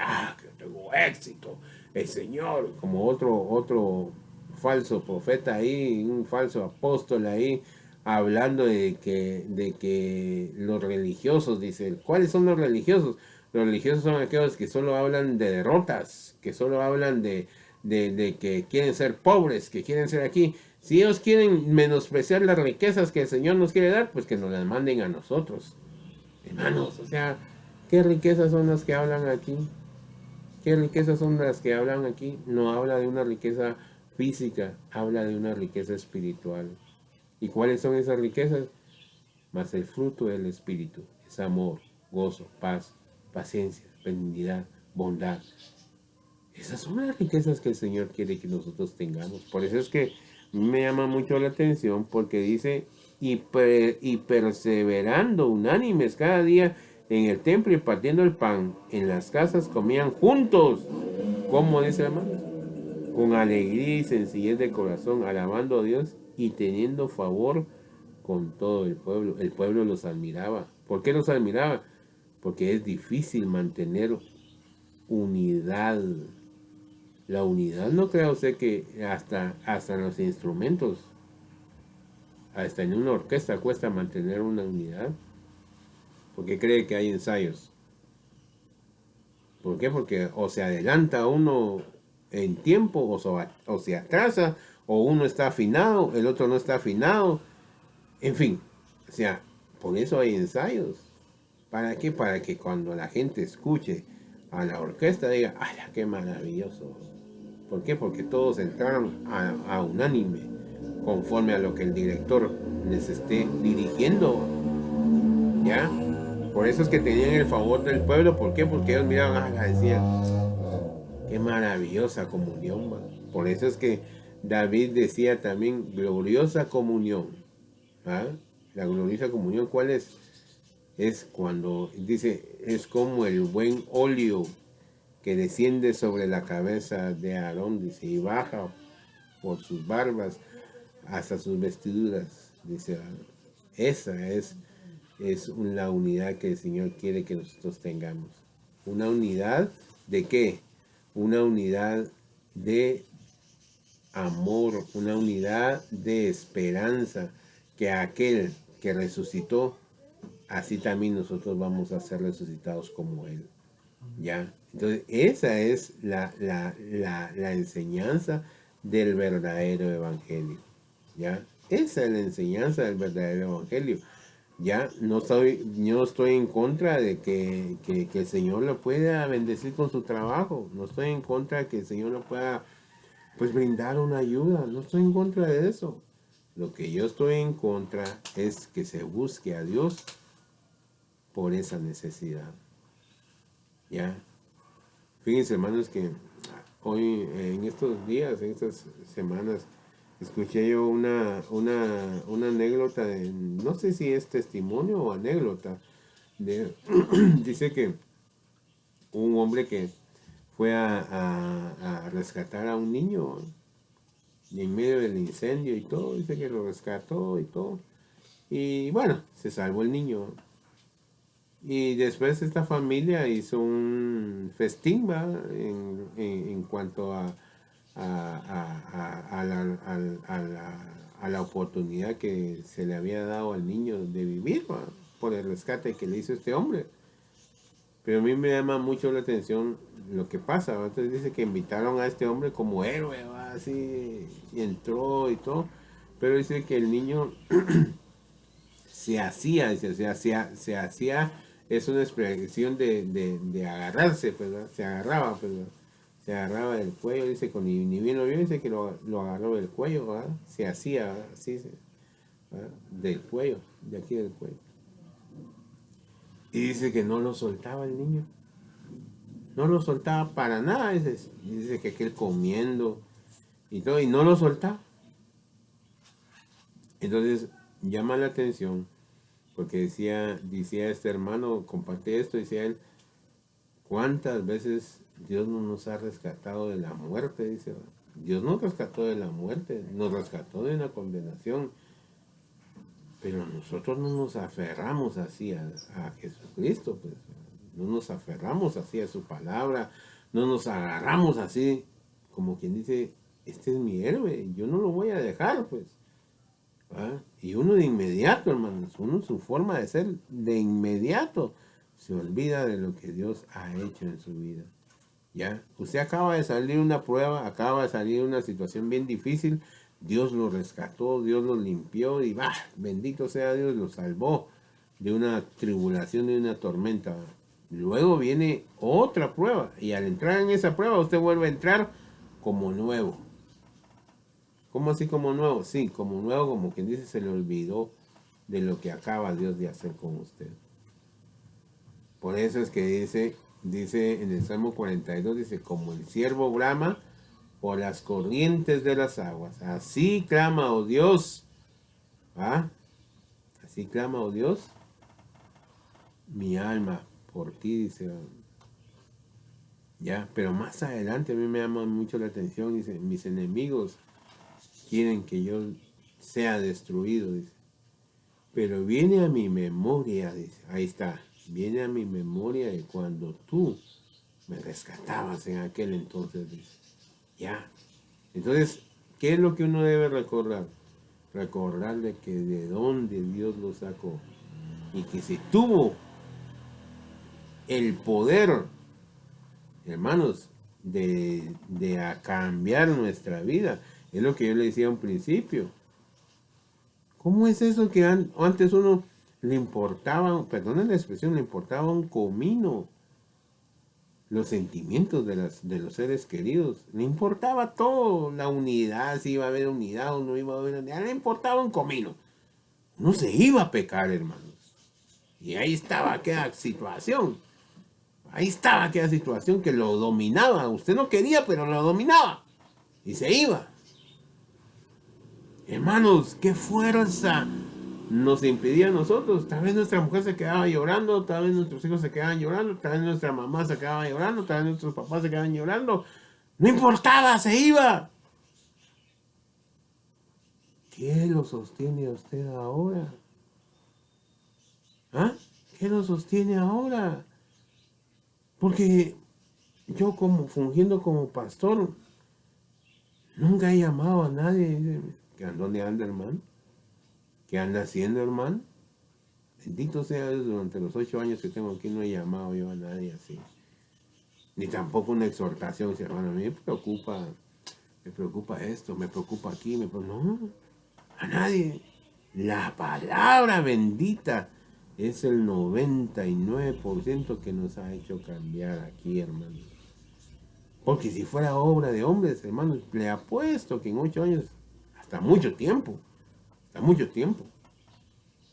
tengo éxito, el Señor, como otro falso profeta ahí, un falso apóstol ahí, hablando de que los religiosos, dice, ¿cuáles son los religiosos? Los religiosos son aquellos que solo hablan de derrotas, que solo hablan de que quieren ser pobres, que quieren ser aquí. Si ellos quieren menospreciar las riquezas que el Señor nos quiere dar, pues que nos las manden a nosotros. Hermanos, o sea, ¿qué riquezas son las que hablan aquí? ¿Qué riquezas son las que hablan aquí? No habla de una riqueza física, habla de una riqueza espiritual. ¿Y cuáles son esas riquezas? Mas el fruto del Espíritu es amor, gozo, paz, paciencia, benignidad, bondad. Esas son las riquezas que el Señor quiere que nosotros tengamos. Por eso es que me llama mucho la atención, porque dice, y perseverando unánimes cada día en el templo y partiendo el pan, en las casas comían juntos. ¿Cómo dice, hermanos? Con alegría y sencillez de corazón, alabando a Dios y teniendo favor con todo el pueblo. El pueblo los admiraba. ¿Por qué los admiraba? Porque es difícil mantener unidad. La unidad, no crea usted que hasta en los instrumentos, hasta en una orquesta cuesta mantener una unidad. ¿Por qué cree que hay ensayos? ¿Por qué? Porque o se adelanta uno en tiempo o se atrasa, o uno está afinado, el otro no está afinado. En fin, o sea, por eso hay ensayos. ¿Para qué? Para que cuando la gente escuche a la orquesta diga, ¡ay, qué maravilloso! ¿Por qué? Porque todos entraron a unánime, conforme a lo que el director les esté dirigiendo. ¿Ya? Por eso es que tenían el favor del pueblo. ¿Por qué? Porque ellos miraban, decían, qué maravillosa comunión. ¿Va? Por eso es que David decía también, gloriosa comunión. ¿Ah? La gloriosa comunión, ¿cuál es? Es cuando dice, es como el buen óleo que desciende sobre la cabeza de Aarón, dice, y baja por sus barbas hasta sus vestiduras, dice. Esa es la unidad que el Señor quiere que nosotros tengamos. ¿Una unidad de qué? Una unidad de amor, una unidad de esperanza, que aquel que resucitó, así también nosotros vamos a ser resucitados como Él. ¿Ya? Entonces, esa es la enseñanza del verdadero evangelio. ¿Ya? Esa es la enseñanza del verdadero evangelio. Ya yo no estoy en contra de que el Señor lo pueda bendecir con su trabajo. No estoy en contra de que el Señor lo pueda pues brindar una ayuda. No estoy en contra de eso. Lo que yo estoy en contra es que se busque a Dios por esa necesidad. ¿Ya? Fíjense, hermanos, que hoy, en estos días, en estas semanas, escuché yo una anécdota, no sé si es testimonio o anécdota, dice que un hombre que fue a rescatar a un niño en medio del incendio y todo, dice que lo rescató y todo, y bueno, se salvó el niño. Y después esta familia hizo un festín, ¿va? En cuanto a la oportunidad que se le había dado al niño de vivir, ¿va? Por el rescate que le hizo este hombre. Pero a mí me llama mucho la atención lo que pasa, ¿va? Entonces dice que invitaron a este hombre como héroe, ¿va? Así, y entró y todo. Pero dice que el niño se hacía, es una expresión de agarrarse, pues, ¿verdad? Se agarraba, pues, ¿verdad? Se agarraba del cuello, dice, ni bien lo vio, dice que lo agarró del cuello, ¿verdad? Se hacía, ¿verdad? Así, ¿verdad? Del cuello, de aquí del cuello. Y dice que no lo soltaba el niño, no lo soltaba para nada, dice que aquel comiendo y todo, y no lo soltaba. Entonces llama la atención, porque decía este hermano, comparte esto, decía él, ¿cuántas veces Dios no nos ha rescatado de la muerte? Dice, Dios nos rescató de la muerte, nos rescató de una condenación, pero nosotros no nos aferramos así a Jesucristo, pues, no nos aferramos así a su palabra, no nos agarramos así, como quien dice, este es mi héroe, yo no lo voy a dejar, pues. ¿Va? Y uno de inmediato, hermanos, uno su forma de ser de inmediato se olvida de lo que Dios ha hecho en su vida. ¿Ya? Usted acaba de salir una prueba, acaba de salir una situación bien difícil, Dios lo rescató, Dios lo limpió y va, bendito sea Dios, lo salvó de una tribulación, de una tormenta. Luego viene otra prueba y al entrar en esa prueba usted vuelve a entrar como nuevo. ¿Cómo así como nuevo? Sí, como nuevo, como quien dice, se le olvidó de lo que acaba Dios de hacer con usted. Por eso es que dice en el Salmo 42, dice, como el ciervo brama por las corrientes de las aguas. Así clama, oh Dios. ¿Ah? Así clama, oh Dios, mi alma por ti, dice. Ya, pero más adelante a mí me llama mucho la atención, dice, mis enemigos quieren que yo sea destruido, dice. Pero viene a mi memoria, dice, ahí está, viene a mi memoria de cuando tú me rescatabas en aquel entonces, dice. Ya. Entonces, ¿qué es lo que uno debe recordar? Recordar de que de dónde Dios lo sacó y que si tuvo el poder, hermanos, de a cambiar nuestra vida. Es lo que yo le decía a un principio. ¿Cómo es eso que antes uno le importaba, perdonen la expresión, le importaba un comino los sentimientos de los seres queridos? Le importaba todo, la unidad, si iba a haber unidad o no iba a haber unidad, le importaba un comino. No se iba a pecar, hermanos. Y ahí estaba aquella situación. Ahí estaba aquella situación que lo dominaba. Usted no quería, pero lo dominaba. Y se iba. Hermanos, qué fuerza nos impedía a nosotros. Tal vez nuestra mujer se quedaba llorando, tal vez nuestros hijos se quedaban llorando, tal vez nuestra mamá se quedaba llorando, tal vez nuestros papás se quedaban llorando. No importaba, se iba. ¿Qué lo sostiene a usted ahora? ¿Ah? ¿Qué lo sostiene ahora? Porque yo como fungiendo como pastor, nunca he llamado a nadie. ¿Dónde anda, hermano? ¿Qué anda haciendo, hermano? Bendito sea Dios, durante los 8 años que tengo aquí no he llamado yo a nadie así. ni tampoco una exhortación. Dice, hermano, a mí me preocupa esto, me preocupa aquí, no, a nadie. La palabra bendita es el 99% que nos ha hecho cambiar aquí, hermanos. Porque si fuera obra de hombres, hermanos, le apuesto que en 8 años, hasta mucho tiempo,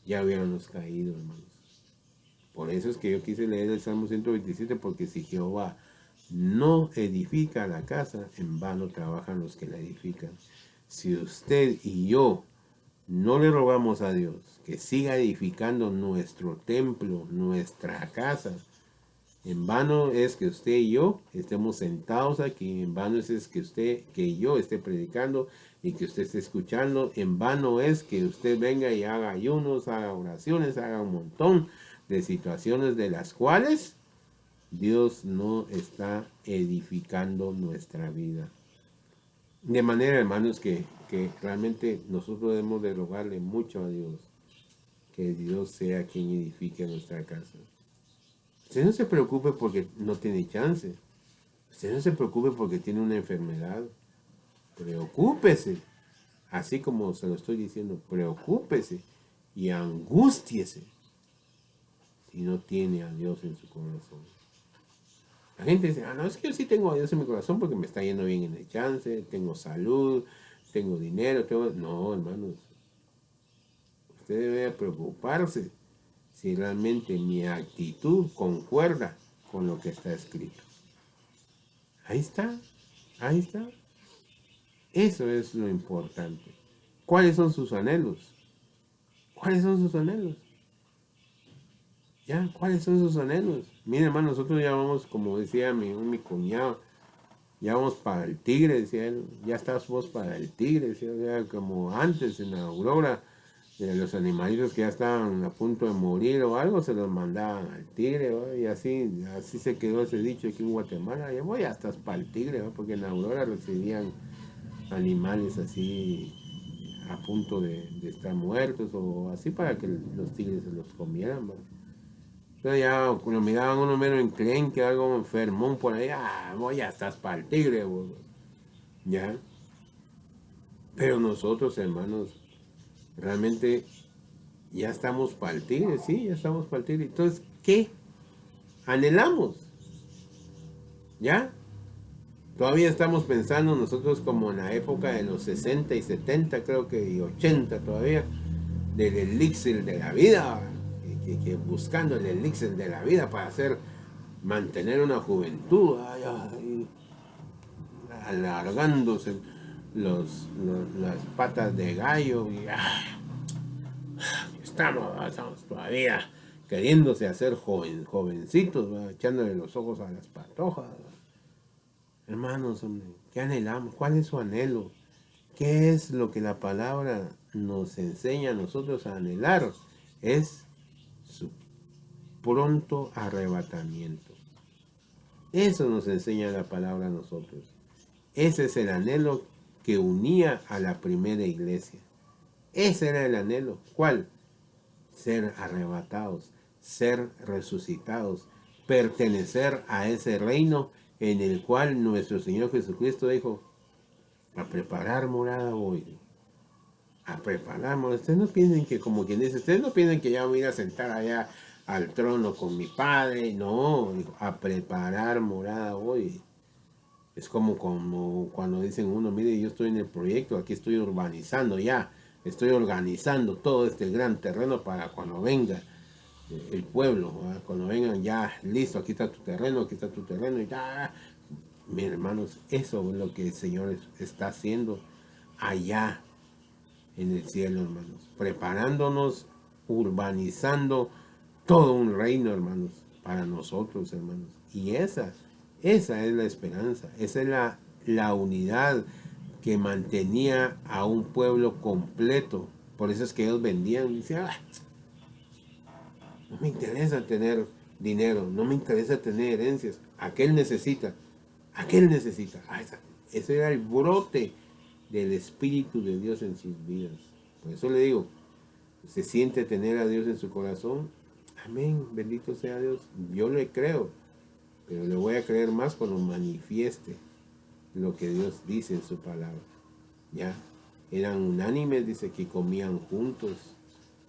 ya hubiéramos caído, hermanos. Por eso es que yo quise leer el Salmo 127, porque si Jehová no edifica la casa, en vano trabajan los que la edifican. Si usted y yo no le rogamos a Dios que siga edificando nuestro templo, nuestra casa, en vano es que usted y yo estemos sentados aquí, en vano es que yo esté predicando y que usted esté escuchando, en vano es que usted venga y haga ayunos, haga oraciones, haga un montón de situaciones de las cuales Dios no está edificando nuestra vida. De manera, hermanos, que realmente nosotros debemos de rogarle mucho a Dios, que Dios sea quien edifique nuestra casa. Usted no se preocupe porque no tiene chance. Usted no se preocupe porque tiene una enfermedad. Preocúpese. Así como se lo estoy diciendo, preocúpese y angústiese si no tiene a Dios en su corazón. La gente dice, no, es que yo sí tengo a Dios en mi corazón porque me está yendo bien en el chance, tengo salud, tengo dinero, No, hermanos. Usted debe preocuparse si realmente mi actitud concuerda con lo que está escrito. Ahí está, ahí está. Eso es lo importante. ¿Cuáles son sus anhelos? ¿Cuáles son sus anhelos? ¿Ya? ¿Cuáles son sus anhelos? Miren, hermano, nosotros ya vamos, como decía mi cuñado, ya vamos para el Tigre, decía él. Ya estás vos para el Tigre, decía, o sea, como antes en la Aurora, de los animalitos que ya estaban a punto de morir o algo, se los mandaban al Tigre, ¿va? Y así se quedó ese dicho aquí en Guatemala. Ya voy, ya estás para el Tigre, ¿va? Porque en la Aurora recibían animales así a punto de estar muertos o así para que los tigres se los comieran, ¿va? Entonces ya cuando miraban uno menos enclenque, algo enfermón por ahí, voy, ya estás para el tigre, ¿va? Ya. Pero nosotros, hermanos, realmente ya estamos para el tigre, sí, ya estamos para el tigre. Entonces, ¿qué anhelamos? ¿Ya? Todavía estamos pensando nosotros como en la época de los 60 y 70, creo que, y 80 todavía, del elixir de la vida, que buscando el elixir de la vida para mantener una juventud, alargándose las patas de gallo, y estamos todavía queriéndose hacer jovencitos, echándole los ojos a las patojas. Hermanos, hombre, ¿qué anhelamos? ¿Cuál es su anhelo? ¿Qué es lo que la palabra nos enseña a nosotros a anhelar? Es su pronto arrebatamiento. Eso nos enseña la palabra a nosotros. Ese es el anhelo que unía a la primera iglesia. Ese era el anhelo. ¿Cuál? Ser arrebatados, ser resucitados, pertenecer a ese reino en el cual nuestro Señor Jesucristo dijo, a preparar morada voy. A preparar morada. Ustedes no piensen que, como quien dice, ustedes no piensen que ya voy a ir a sentar allá al trono con mi Padre. No, a preparar morada voy. Es como cuando dicen uno, mire, yo estoy en el proyecto, aquí estoy urbanizando ya. Estoy organizando todo este gran terreno para cuando venga el pueblo, ¿verdad? Cuando vengan ya, listo, aquí está tu terreno, y ya. Mis hermanos, eso es lo que el Señor está haciendo allá en el cielo, hermanos. Preparándonos, urbanizando todo un reino, hermanos, para nosotros, hermanos. Y esa es la esperanza, esa es la unidad que mantenía a un pueblo completo. Por eso es que ellos vendían y decían, no me interesa tener dinero, no me interesa tener herencias. Aquel necesita. Ese era el brote del Espíritu de Dios en sus vidas. Por eso le digo, se siente tener a Dios en su corazón. Amén, bendito sea Dios. Yo le creo. pero le voy a creer más cuando manifieste lo que Dios dice en su palabra. Ya, eran unánimes, dice que comían juntos.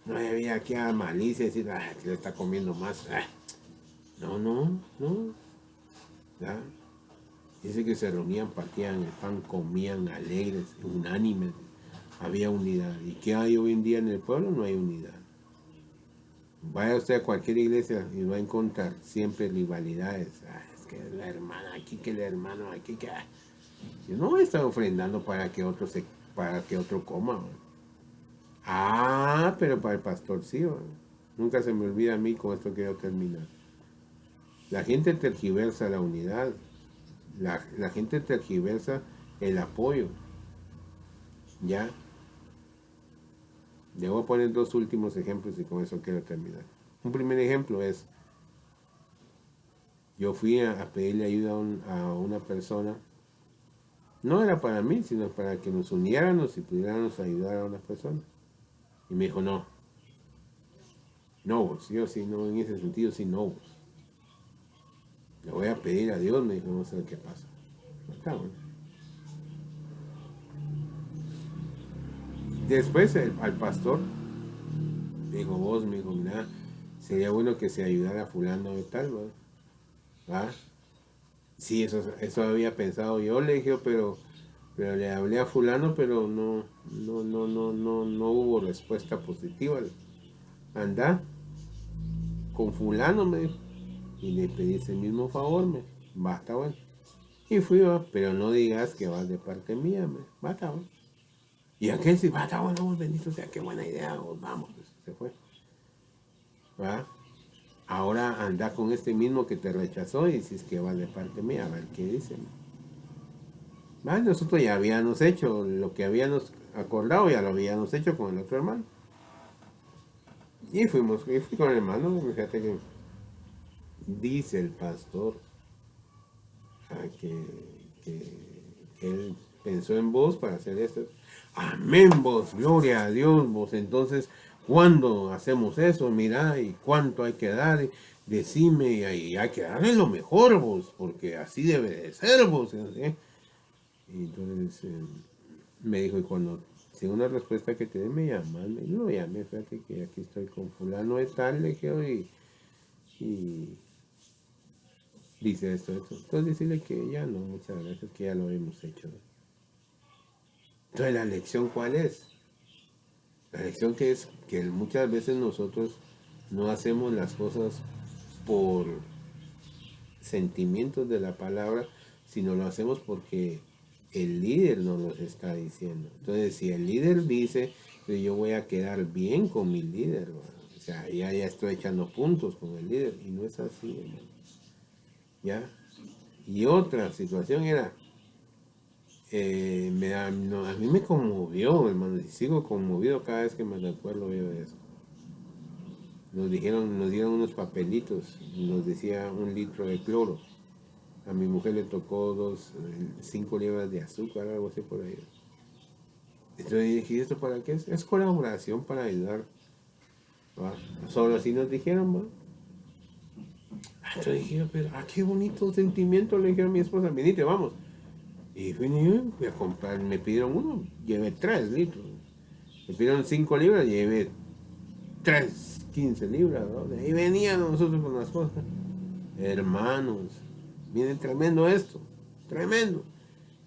No había que a malicia decir, que le está comiendo más. No, no, no. ¿Ya? Dice que se reunían, partían el pan, comían alegres, unánimes. Había unidad. ¿Y qué hay hoy en día en el pueblo? No hay unidad. Vaya usted a cualquier iglesia y va a encontrar siempre rivalidades. Es que la hermana aquí, que el hermano aquí, que... Yo no estado ofrendando para que otro coma. Pero para el pastor sí. Nunca se me olvida a mí, con esto quiero terminar. La gente tergiversa la unidad. La gente tergiversa el apoyo. ¿Ya? Le voy a poner dos últimos ejemplos y con eso quiero terminar. Un primer ejemplo es, yo fui a pedirle ayuda a una persona. No era para mí, sino para que nos uniéramos y pudiéramos ayudar a una persona. Y me dijo, no. No, vos. Yo sí, no, en ese sentido, sí, no, vos. Le voy a pedir a Dios, me dijo, vamos a ver qué pasa. Acá, bueno. Después al pastor me dijo, vos, me dijo, mira, sería bueno que se ayudara a fulano de tal, ¿va? Sí, eso había pensado yo, le dije, pero le hablé a fulano, pero no hubo respuesta positiva. Anda con fulano, me dijo, y le pedí ese mismo favor, me basta, bueno. Y fui, ¿va? Pero no digas que vas de parte mía, me basta, bueno. Y aquel sí, basta, bueno, bendito sea, qué buena idea, vamos, pues, se fue. ¿Va? Ahora anda con este mismo que te rechazó y dices que va de parte mía, a ver qué dice. ¿Va? Nosotros ya habíamos hecho lo que habíamos acordado, ya lo habíamos hecho con el otro hermano. Y fui con el hermano, fíjate que dice el pastor que él pensó en vos para hacer esto. Amén, vos, gloria a Dios, vos. Entonces, ¿cuándo hacemos eso? Mira, y cuánto hay que dar, decime, y hay que darle lo mejor, vos, porque así debe de ser, vos. ¿Eh? Y entonces me dijo, y cuando si una respuesta que te dé, me llamas. Y lo llamé, fíjate que aquí estoy con fulano de tal, le dije, y dice esto. Entonces decirle que ya no, muchas gracias, que ya lo hemos hecho. Entonces, ¿la lección cuál es? La lección que es que muchas veces nosotros no hacemos las cosas por sentimientos de la palabra, sino lo hacemos porque el líder nos lo está diciendo. Entonces, si el líder dice, pues yo voy a quedar bien con mi líder, ¿no? O sea, ya estoy echando puntos con el líder, y no es así, hermano. ¿Ya? Y otra situación era, a mí me conmovió, hermano, y sigo conmovido cada vez que me recuerdo yo de eso. Nos dieron unos papelitos, nos decía 1 litro de cloro. A mi mujer le tocó 5 libras de azúcar, algo así por ahí. Entonces dije, ¿esto para qué es? Es colaboración para ayudar. ¿Va? Solo así nos dijeron, ¿va? Entonces dije, pero qué bonito sentimiento, le dije a mi esposa, venite, vamos. Y fui a comprar, me pidieron uno, llevé 3 litros. Me pidieron 5 libras, llevé 15 libras, ¿no? De ahí venían nosotros con las cosas. Hermanos, viene tremendo esto, tremendo.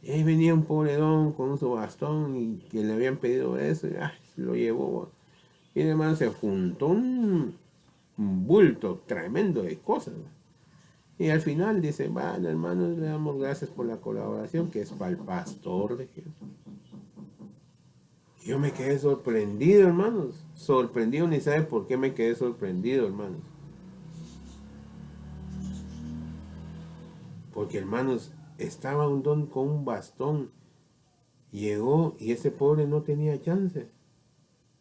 Y ahí venía un pobre don con su bastón y que le habían pedido eso, y lo llevó. Y además se juntó un bulto tremendo de cosas. Y al final dice, bueno, hermanos, le damos gracias por la colaboración, que es para el pastor de Jesús. Yo me quedé sorprendido, hermanos. Sorprendido, ni sabe por qué me quedé sorprendido, hermanos. Porque, hermanos, estaba un don con un bastón. Llegó y ese pobre no tenía chance.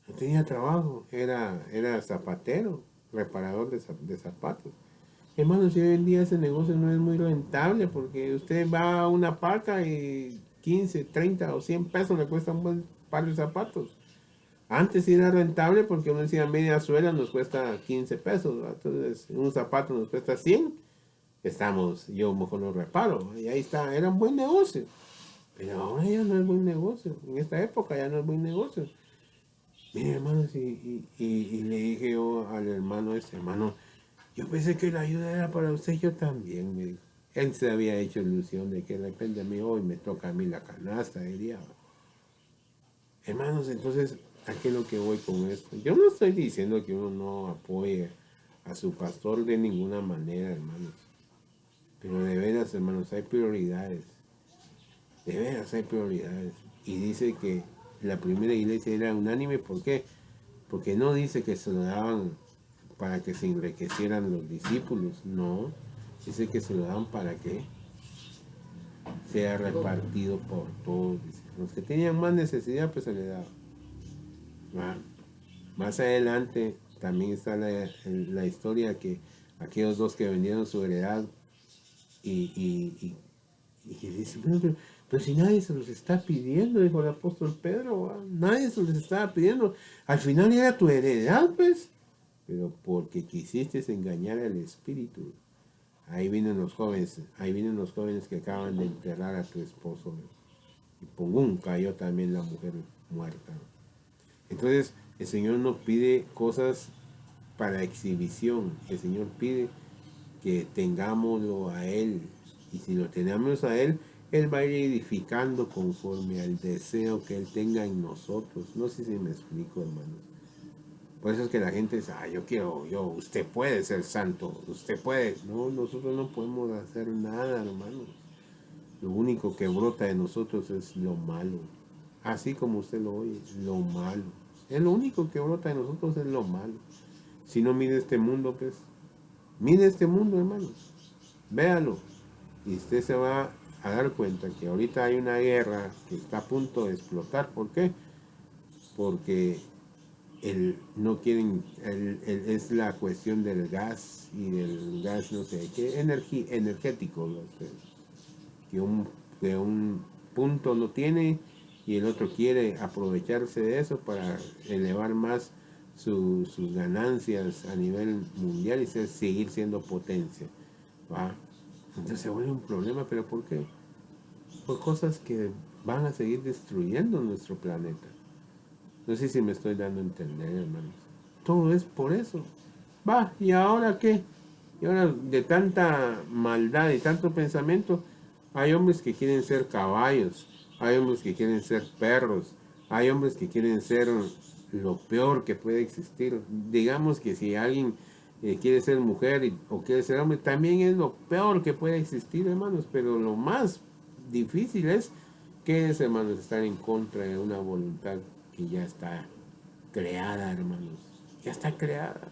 No tenía trabajo. Era zapatero, reparador de zapatos. Hermanos, si hoy en día ese negocio no es muy rentable porque usted va a una paca y 15, 30 o 100 pesos le cuesta un buen par de zapatos. Antes sí era rentable porque uno decía media suela nos cuesta 15 pesos, ¿no? Entonces un zapato nos cuesta 100. yo mejor lo reparo. Y ahí está, era un buen negocio. Pero ahora ya no es buen negocio. En esta época ya no es buen negocio. Mire, hermanos, y le dije yo al hermano, hermano, yo pensé que la ayuda era para usted, yo también, me dijo. Él se había hecho ilusión de que de repente a mí hoy me toca a mí la canasta, diría. Hermanos, entonces, ¿a qué es lo que voy con esto? Yo no estoy diciendo que uno no apoye a su pastor de ninguna manera, hermanos. Pero de veras, hermanos, hay prioridades. De veras hay prioridades. Y dice que la primera iglesia era unánime, ¿por qué? Porque no dice que se lo daban para que se enriquecieran los discípulos, no. Dice que se lo daban para que sea repartido por todos. Dice. Los que tenían más necesidad, pues se le daba. Más adelante también está la historia que aquellos dos que vendieron su heredad y dice, pero si nadie se los está pidiendo, dijo el apóstol Pedro, ¿va? Nadie se los estaba pidiendo. Al final era tu heredad, pues. Pero porque quisiste engañar al espíritu. Ahí vienen los jóvenes que acaban de enterrar a tu esposo. Y pum, cayó también la mujer muerta. Entonces, el Señor nos pide cosas para exhibición. El Señor pide que tengámoslo a Él. Y si lo tenemos a Él, Él va a ir edificando conforme al deseo que Él tenga en nosotros. No sé si me explico, hermanos. Por eso es que la gente dice, usted puede ser santo, usted puede. No, nosotros no podemos hacer nada, hermanos. Lo único que brota de nosotros es lo malo. Así como usted lo oye, lo malo. Es lo único que brota de nosotros es lo malo. Si no mire este mundo, pues, mire este mundo, hermanos. Véalo. Y usted se va a dar cuenta que ahorita hay una guerra que está a punto de explotar. ¿Por qué? Porque no quieren, es la cuestión del gas y del gas, no sé, qué energético, no sé, que un punto no tiene y el otro quiere aprovecharse de eso para elevar más sus ganancias a nivel mundial y seguir siendo potencia, ¿va? Entonces se vuelve un problema, pero ¿por qué? Por cosas que van a seguir destruyendo nuestro planeta. No sé si me estoy dando a entender, hermanos. Todo es por eso. Va, ¿y ahora qué? Y ahora de tanta maldad y tanto pensamiento, hay hombres que quieren ser caballos, hay hombres que quieren ser perros, hay hombres que quieren ser lo peor que puede existir. Digamos que si alguien quiere ser mujer o quiere ser hombre, también es lo peor que puede existir, hermanos. Pero lo más difícil es que es, hermanos, estar en contra de una voluntad que ya está creada, hermanos. Ya está creada.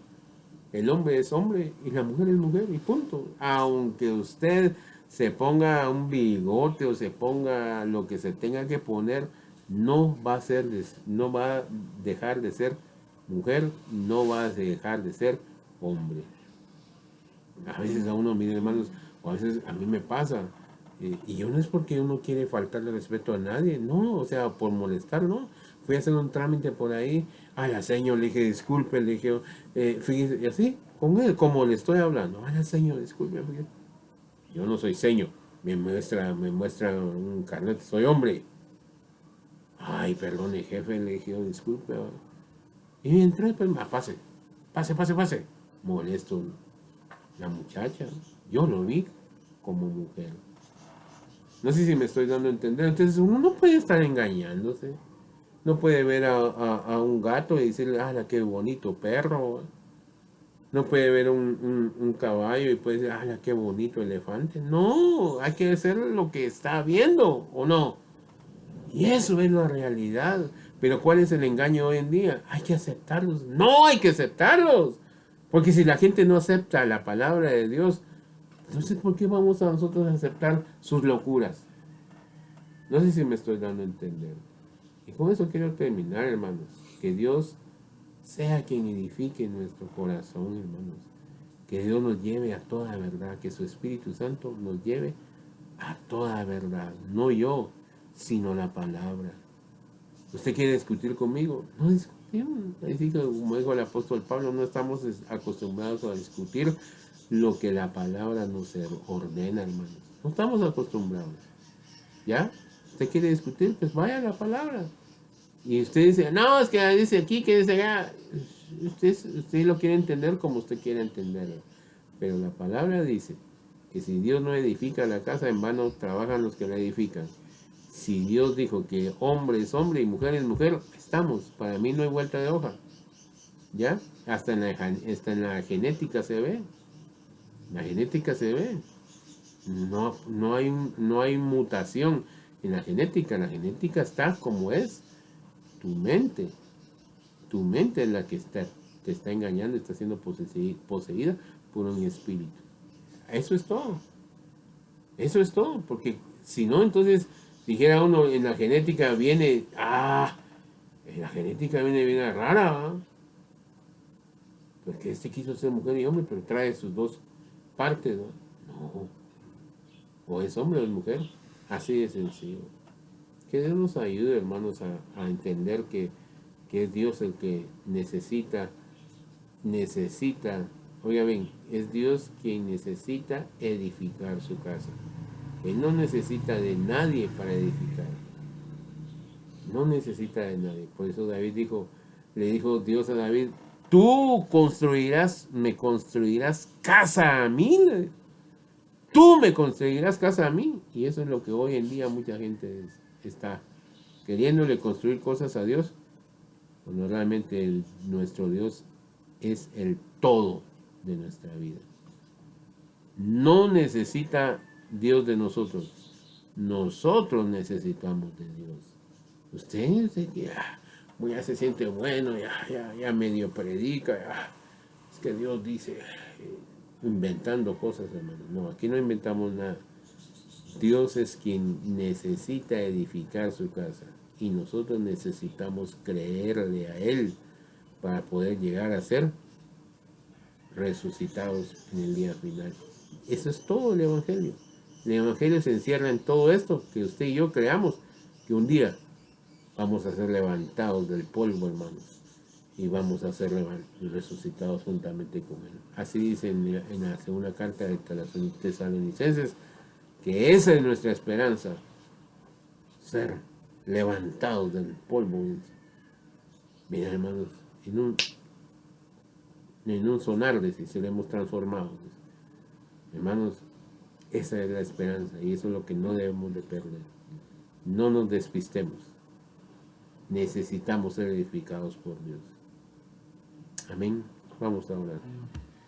El hombre es hombre y la mujer es mujer y punto. Aunque usted se ponga un bigote o se ponga lo que se tenga que poner, no va a dejar de ser mujer, no va a dejar de ser hombre. A veces a uno, miren, hermanos, o a veces a mí me pasa. Y yo no es porque uno quiere faltarle respeto a nadie, no, o sea, por molestar, no. Fui a hacer un trámite por ahí, a la señora le dije, disculpe, le dije, fíjese, y así, con él, como le estoy hablando, a la señora, disculpe, fíjese. Yo no soy señor, me muestra un carnet, soy hombre. Ay, perdone, jefe, le dije, disculpe. Y entré, pues, pase. Molesto la muchacha, yo lo vi como mujer. No sé si me estoy dando a entender. Entonces uno no puede estar engañándose. No puede ver a un gato y decirle, ¡ah, qué bonito perro! No puede ver un caballo y puede decir, ¡ah, qué bonito elefante! No, hay que hacer lo que está viendo, ¿o no? Y eso es la realidad. Pero ¿cuál es el engaño hoy en día? Hay que aceptarlos. No hay que aceptarlos. Porque si la gente no acepta la palabra de Dios, entonces ¿por qué vamos a nosotros a aceptar sus locuras? No sé si me estoy dando a entender. Y con eso quiero terminar, hermanos. Que Dios sea quien edifique nuestro corazón, hermanos. Que Dios nos lleve a toda verdad. Que su Espíritu Santo nos lleve a toda verdad. No yo, sino la palabra. ¿Usted quiere discutir conmigo? No discutimos. Así que, como dijo el apóstol Pablo, no estamos acostumbrados a discutir. lo que la palabra nos ordena, hermanos. No estamos acostumbrados. ¿Ya? ¿Usted quiere discutir? Pues vaya a la palabra. Y usted dice, no, es que dice aquí, que dice allá. Usted lo quiere entender como usted quiere entenderlo. Pero la palabra dice que si Dios no edifica la casa, en vano trabajan los que la edifican. Si Dios dijo que hombre es hombre y mujer es mujer, estamos. Para mí no hay vuelta de hoja. ¿Ya? Hasta en la genética se ve. La genética se ve. No hay mutación en la genética. La genética está como es. Tu mente es la que te está engañando, está siendo poseída por un espíritu. Eso es todo. Eso es todo. Porque si no, entonces dijera uno, en la genética viene, en la genética viene bien rara, ¿va? Porque este quiso ser mujer y hombre, pero trae sus dos partes, ¿no? No. O es hombre o es mujer. Así de sencillo. Que Dios nos ayude, hermanos, a entender que es Dios el que necesita, oiga bien, es Dios quien necesita edificar su casa. Él no necesita de nadie para edificar. No necesita de nadie. Por eso le dijo Dios a David, tú me construirás casa a mí. Tú me construirás casa a mí. Y eso es lo que hoy en día mucha gente está queriéndole construir cosas a Dios, cuando realmente nuestro Dios es el todo de nuestra vida. No necesita Dios de nosotros. Nosotros necesitamos de Dios. Usted ya se siente bueno, ya medio predica, es que Dios dice, inventando cosas, hermano. No, aquí no inventamos nada. Dios es quien necesita edificar su casa y nosotros necesitamos creerle a Él para poder llegar a ser resucitados en el día final. Eso es todo el Evangelio. El Evangelio se encierra en todo esto, que usted y yo creamos que un día vamos a ser levantados del polvo, hermanos, y vamos a ser resucitados juntamente con Él. Así dice en la segunda carta de Tesalonicenses, que esa es nuestra esperanza, ser levantados del polvo. Mira, hermanos, en un sonar seremos transformados. Hermanos, esa es la esperanza y eso es lo que no debemos de perder. No nos despistemos. Necesitamos ser edificados por Dios. Amén. Vamos a orar.